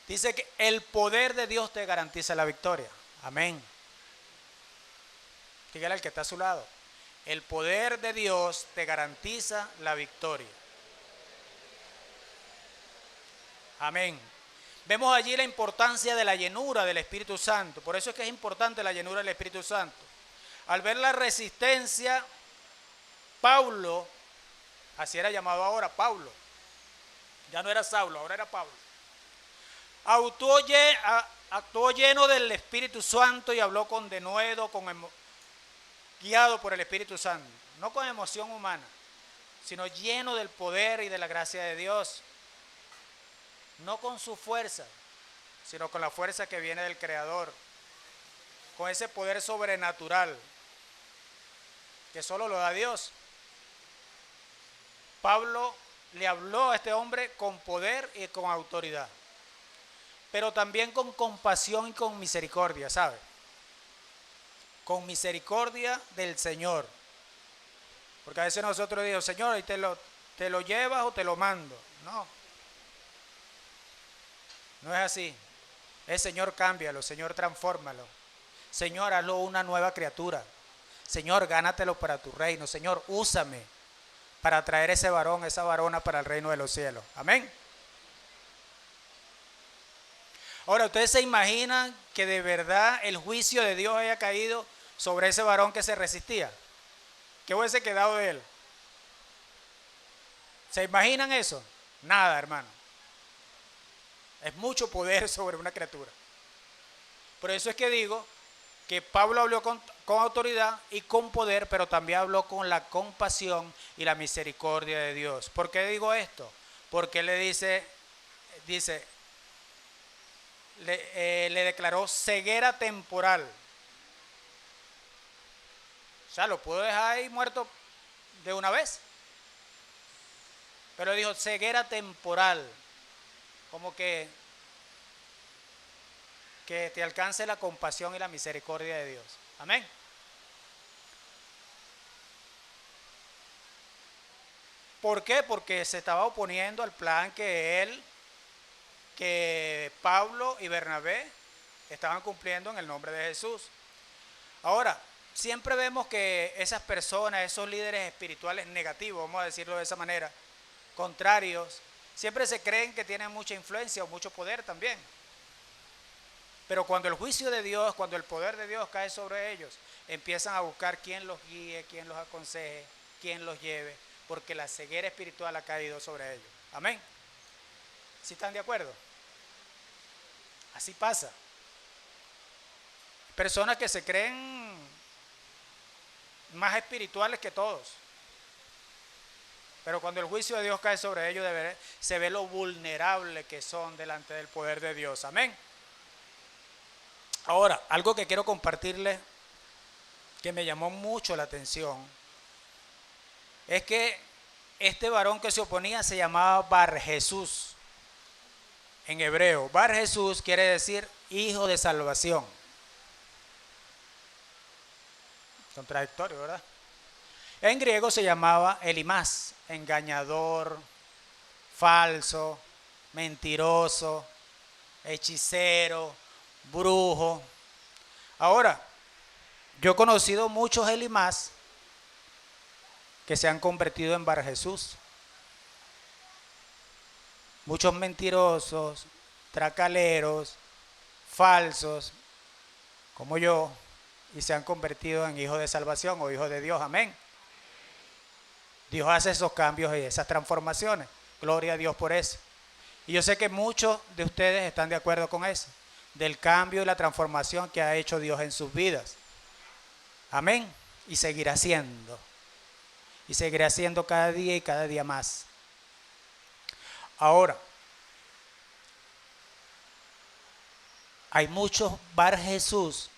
dice que el poder de Dios te garantiza la victoria. Amén. Dígale al que está a su lado. El poder de Dios te garantiza la victoria. Amén. Vemos allí la importancia de la llenura del Espíritu Santo. Por eso es que es importante la llenura del Espíritu Santo. Al ver la resistencia, Pablo, así era llamado ahora, Pablo. Ya no era Saulo, ahora era Pablo. Actuó lleno del Espíritu Santo y habló con denuedo, guiado por el Espíritu Santo. No con emoción humana, sino lleno del poder y de la gracia de Dios. No con su fuerza, sino con la fuerza que viene del Creador. Con ese poder sobrenatural que solo lo da Dios. Pablo le habló a este hombre con poder y con autoridad, pero también con compasión y con misericordia, ¿sabe? Con misericordia del Señor. Porque a veces nosotros decimos, Señor, ¿y te lo llevas o te lo mando? No. No es así. Señor, cámbialo, Señor, transfórmalo. Señor, hazlo una nueva criatura. Señor, gánatelo para tu reino. Señor, úsame para traer ese varón, esa varona para el reino de los cielos. Amén. Ahora, ¿ustedes se imaginan que de verdad el juicio de Dios haya caído sobre ese varón que se resistía? ¿Qué hubiese quedado de él? ¿Se imaginan eso? Nada, hermano. Es mucho poder sobre una criatura. Por eso es que digo que Pablo habló con autoridad y con poder, pero también habló con la compasión y la misericordia de Dios. ¿Por qué digo esto? Porque le le declaró ceguera temporal. O sea, lo pudo dejar ahí muerto de una vez. Pero dijo ceguera temporal. Como que te alcance la compasión y la misericordia de Dios. Amén. ¿Por qué? Porque se estaba oponiendo al plan que Pablo y Bernabé estaban cumpliendo en el nombre de Jesús. Ahora, siempre vemos que esas personas, esos líderes espirituales negativos, vamos a decirlo de esa manera, contrarios, siempre se creen que tienen mucha influencia o mucho poder también. Pero cuando el juicio de Dios, cuando el poder de Dios cae sobre ellos, empiezan a buscar quién los guíe, quién los aconseje, quién los lleve, porque la ceguera espiritual ha caído sobre ellos. Amén. ¿Sí están de acuerdo? Así pasa. Personas que se creen más espirituales que todos. Pero cuando el juicio de Dios cae sobre ellos, se ve lo vulnerable que son delante del poder de Dios. Amén. Ahora, algo que quiero compartirles que me llamó mucho la atención es que este varón que se oponía se llamaba Bar Jesús en hebreo. Bar Jesús quiere decir hijo de salvación. Contradictorio, ¿verdad? En griego se llamaba Elimás, engañador, falso, mentiroso, hechicero, brujo. Ahora, yo he conocido muchos Elimás que se han convertido en Bar Jesús. Muchos mentirosos, tracaleros, falsos, como yo, y se han convertido en hijos de salvación o hijos de Dios. Amén. Dios hace esos cambios y esas transformaciones. Gloria a Dios por eso. Y yo sé que muchos de ustedes están de acuerdo con eso, del cambio y la transformación que ha hecho Dios en sus vidas. Amén. Y seguirá haciendo. Y seguirá haciendo cada día y cada día más. Ahora, hay muchos Bar Jesús.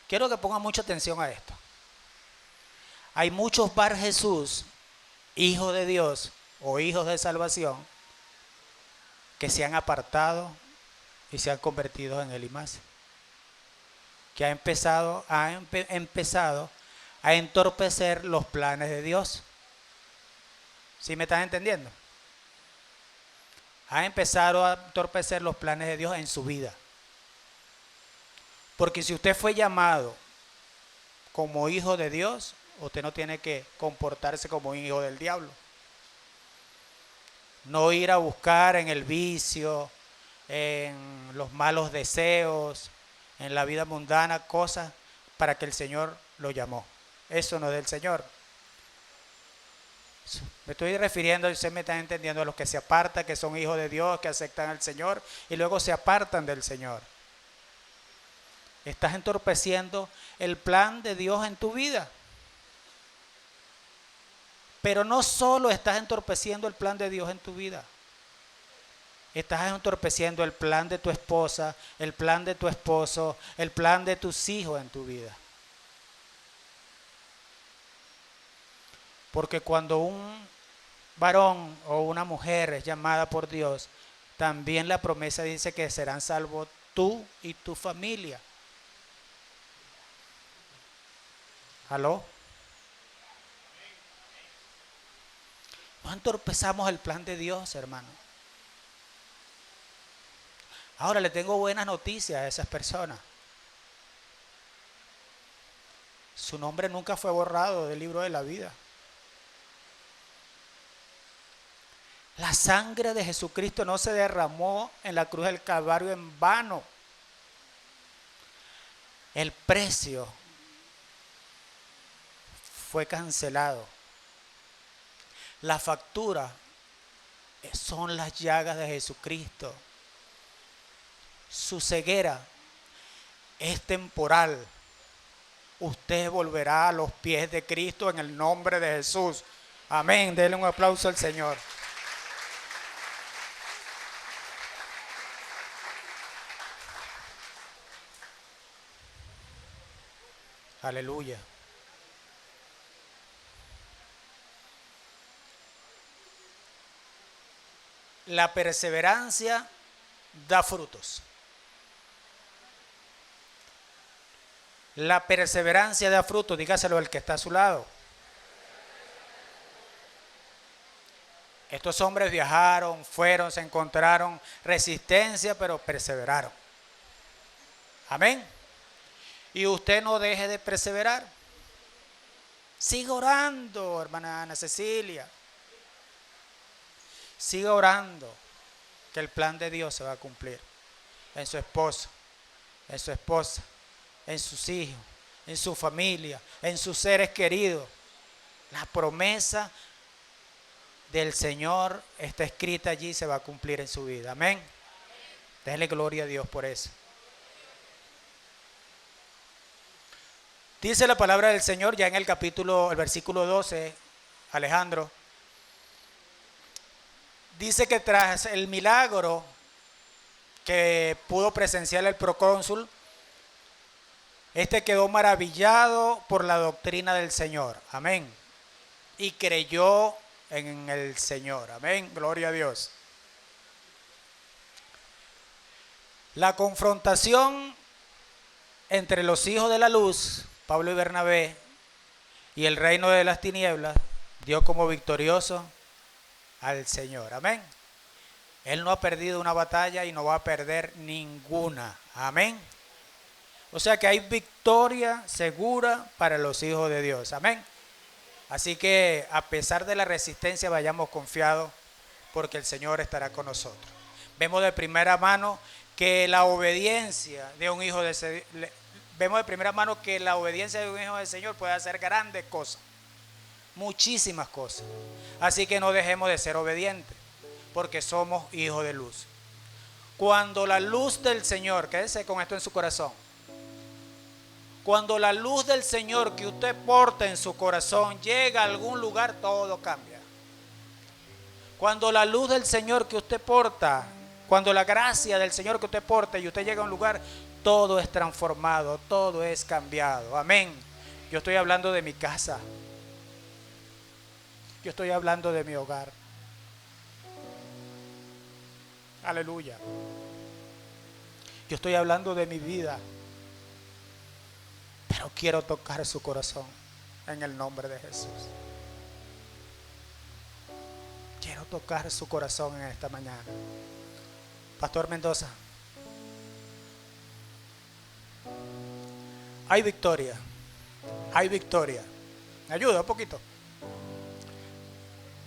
Quiero que pongan mucha atención a esto. Hay muchos Bar Jesús, hijos de Dios o hijos de salvación, que se han apartado y se han convertido en Elimas, que ha empezado a entorpecer los planes de Dios. ¿Sí me estás entendiendo? Ha empezado a entorpecer los planes de Dios en su vida. Porque si usted fue llamado como hijo de Dios, usted no tiene que comportarse como un hijo del diablo. No ir a buscar en el vicio, en los malos deseos, en la vida mundana, cosas para que el Señor lo llamó. Eso no es del Señor. Me estoy refiriendo, usted me está entendiendo, a los que se apartan, que son hijos de Dios, que aceptan al Señor y luego se apartan del Señor. Estás entorpeciendo el plan de Dios en tu vida. Pero no solo estás entorpeciendo el plan de Dios en tu vida. Estás entorpeciendo el plan de tu esposa, el plan de tu esposo, el plan de tus hijos en tu vida. Porque cuando un varón o una mujer es llamada por Dios, también la promesa dice que serán salvos tú y tu familia. ¿Aló? No entorpezamos el plan de Dios, hermano. Ahora le tengo buenas noticias a esas personas. Su nombre nunca fue borrado del libro de la vida. La sangre de Jesucristo no se derramó en la cruz del Calvario en vano. El precio fue cancelado. La factura son las llagas de Jesucristo. Su ceguera es temporal. Usted volverá a los pies de Cristo en el nombre de Jesús. Amén. Denle un aplauso al Señor. Aleluya. La perseverancia da frutos. La perseverancia da frutos, dígaselo al que está a su lado. Estos hombres viajaron, fueron, se encontraron resistencia, pero perseveraron. Amén. Y usted no deje de perseverar. Siga orando, hermana Ana Cecilia. Siga orando, que el plan de Dios se va a cumplir en su esposo, en su esposa, en sus hijos, en su familia, en sus seres queridos. La promesa del Señor está escrita allí y se va a cumplir en su vida. Amén. Déjele gloria a Dios por eso. Dice la palabra del Señor ya en el versículo 12, Alejandro. Dice que tras el milagro que pudo presenciar el procónsul, este quedó maravillado por la doctrina del Señor. Amén. Y creyó en el Señor. Amén. Gloria a Dios. La confrontación entre los hijos de la luz, Pablo y Bernabé, y el reino de las tinieblas, dio como victorioso al Señor. Amén. Él no ha perdido una batalla y no va a perder ninguna. Amén. O sea que hay victoria segura para los hijos de Dios. Amén. Así que a pesar de la resistencia, vayamos confiados porque el Señor estará con nosotros. Vemos de primera mano que la obediencia de un hijo de vemos de primera mano que la obediencia de un hijo del Señor puede hacer grandes cosas, muchísimas cosas. Así que no dejemos de ser obedientes, porque somos hijos de luz. Cuando la luz del Señor, quédese con esto en su corazón, cuando la luz del Señor que usted porta en su corazón llega a algún lugar, todo cambia. Cuando la luz del Señor que usted porta, cuando la gracia del Señor que usted porta y usted llega a un lugar, todo es transformado, todo es cambiado. Amén. Yo estoy hablando de mi casa. Yo estoy hablando de mi hogar. Aleluya. Yo estoy hablando de mi vida. Pero quiero tocar su corazón en el nombre de Jesús. Quiero tocar su corazón en esta mañana. Pastor Mendoza. Hay victoria. Hay victoria. ¿Me ayuda un poquito?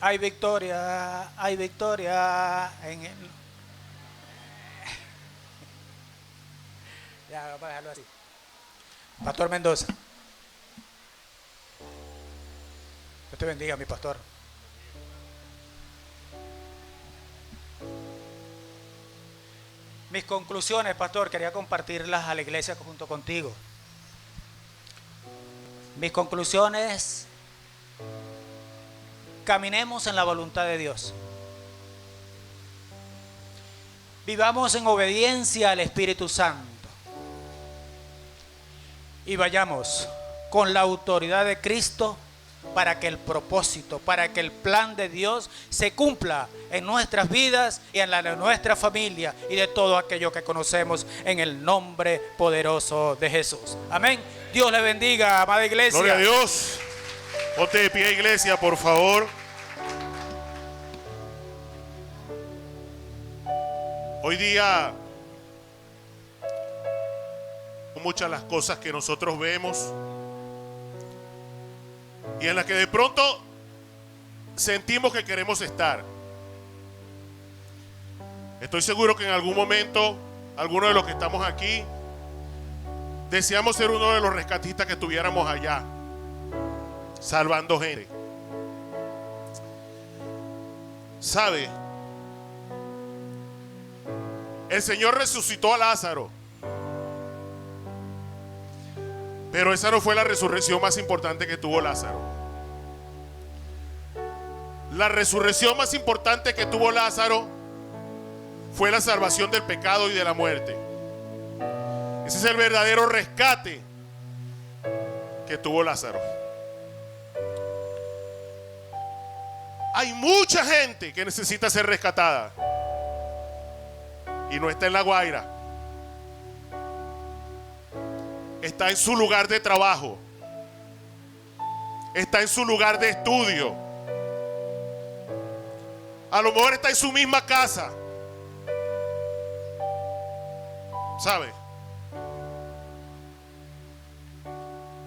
Hay victoria. Hay victoria en el... Ya, vamos a dejarlo así. Pastor Mendoza. Dios te bendiga, mi pastor. Mis conclusiones, pastor, quería compartirlas a la iglesia junto contigo. Mis conclusiones: caminemos en la voluntad de Dios. Vivamos en obediencia al Espíritu Santo. Y vayamos con la autoridad de Cristo para que el propósito, para que el plan de Dios se cumpla en nuestras vidas y en la de nuestra familia y de todo aquello que conocemos, en el nombre poderoso de Jesús. Amén. Dios le bendiga, amada iglesia. Gloria a Dios. Ponte de pie, iglesia, por favor. Hoy día, muchas las cosas que nosotros vemos y en las que de pronto sentimos que queremos estar. Estoy seguro que en algún momento, algunos de los que estamos aquí, deseamos ser uno de los rescatistas que estuviéramos allá, salvando gente. ¿Sabe? El Señor resucitó a Lázaro. Pero esa no fue la resurrección más importante que tuvo Lázaro. La resurrección más importante que tuvo Lázaro fue la salvación del pecado y de la muerte. Ese es el verdadero rescate que tuvo Lázaro. Hay mucha gente que necesita ser rescatada y no está en La Guaira. Está en su lugar de trabajo. Está en su lugar de estudio. A lo mejor está en su misma casa. ¿Sabe?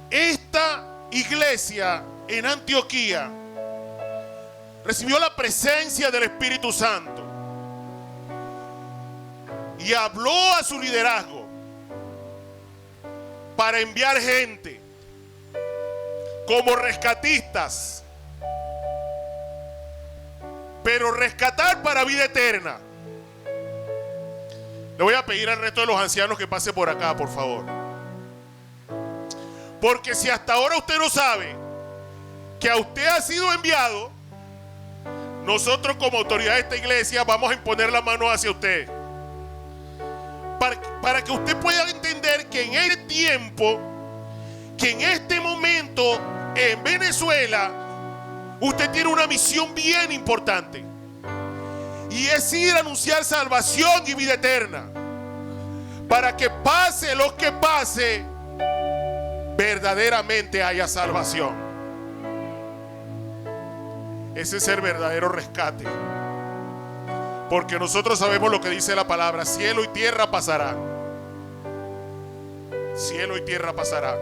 Esta iglesia en Antioquía recibió la presencia del Espíritu Santo y habló a su liderazgo para enviar gente como rescatistas, pero rescatar para vida eterna. Le voy a pedir al resto de los ancianos que pase por acá, por favor. Porque si hasta ahora usted no sabe que a usted ha sido enviado, nosotros como autoridad de esta iglesia vamos a imponer la mano hacia usted. Para que usted pueda entender que en el tiempo, que en este momento en Venezuela, usted tiene una misión bien importante. Y es ir a anunciar salvación y vida eterna. Para que pase lo que pase, verdaderamente haya salvación. Ese es el verdadero rescate. Porque nosotros sabemos lo que dice la palabra: cielo y tierra pasarán. Cielo y tierra pasarán.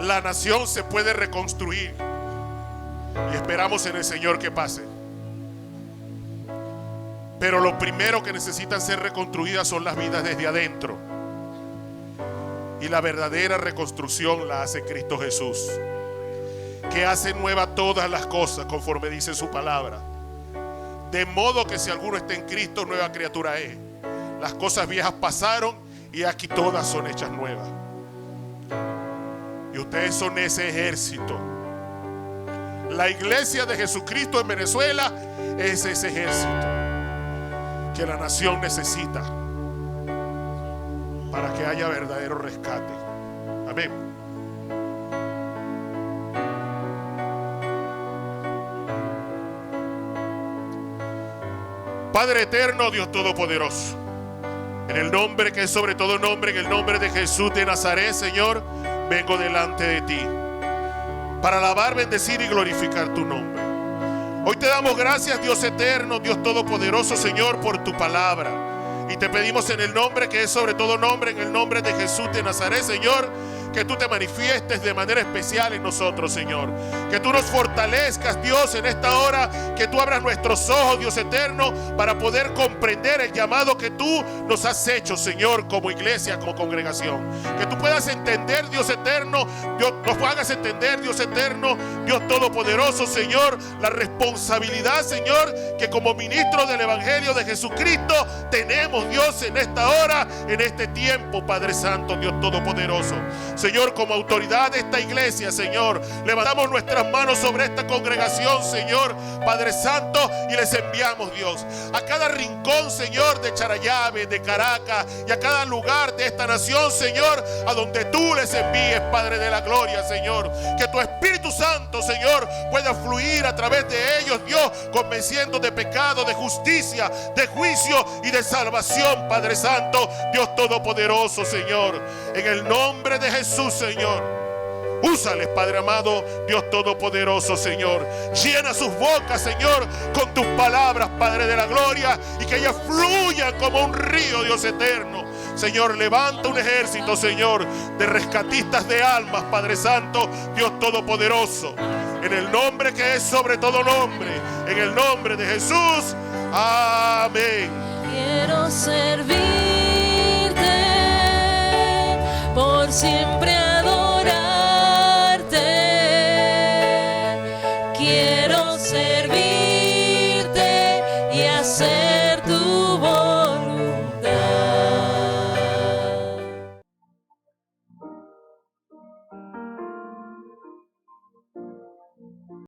La nación se puede reconstruir. Y esperamos en el Señor que pase. Pero lo primero que necesitan ser reconstruidas son las vidas desde adentro. Y la verdadera reconstrucción la hace Cristo Jesús, que hace nueva todas las cosas conforme dice su palabra. De modo que si alguno está en Cristo, nueva criatura es. Las cosas viejas pasaron y aquí todas son hechas nuevas. Y ustedes son ese ejército. La iglesia de Jesucristo en Venezuela es ese ejército que la nación necesita para que haya verdadero rescate. Amén. Padre eterno, Dios todopoderoso, en el nombre que es sobre todo nombre, en el nombre de Jesús de Nazaret, Señor, vengo delante de ti para alabar, bendecir y glorificar tu nombre. Hoy te damos gracias, Dios eterno, Dios todopoderoso, Señor, por tu palabra. Y te pedimos en el nombre que es sobre todo nombre, en el nombre de Jesús de Nazaret, Señor, que tú te manifiestes de manera especial en nosotros, Señor. Que tú nos fortalezcas, Dios, en esta hora. Que tú abras nuestros ojos, Dios eterno, para poder comprender el llamado que tú nos has hecho, Señor, como iglesia, como congregación. Que tú puedas entender, Dios eterno, Dios, nos hagas entender, Dios eterno, Dios todopoderoso, Señor, la responsabilidad, Señor, que como ministro del Evangelio de Jesucristo tenemos, Dios, en esta hora, en este tiempo, Padre Santo, Dios todopoderoso. Señor, como autoridad de esta iglesia, Señor, levantamos nuestras manos sobre esta congregación, Señor, Padre Santo, y les enviamos, Dios, a cada rincón, Señor, de Charallave, de Caracas, y a cada lugar de esta nación, Señor, a donde tú les envíes, Padre de la gloria, Señor. Que tu Espíritu Santo, Señor, pueda fluir a través de ellos, Dios, convenciendo de pecado, de justicia, de juicio y de salvación, Padre Santo, Dios todopoderoso, Señor. En el nombre de Jesús, Señor, úsales, Padre amado, Dios todopoderoso, Señor. Llena sus bocas, Señor, con tus palabras, Padre de la gloria, y que ellas fluyan como un río, Dios eterno. Señor, levanta un ejército, Señor, de rescatistas de almas, Padre Santo, Dios todopoderoso. En el nombre que es sobre todo nombre, en el nombre de Jesús. Amén. Quiero servirte, por siempre adorarte. Quiero servirte y hacer tu voluntad.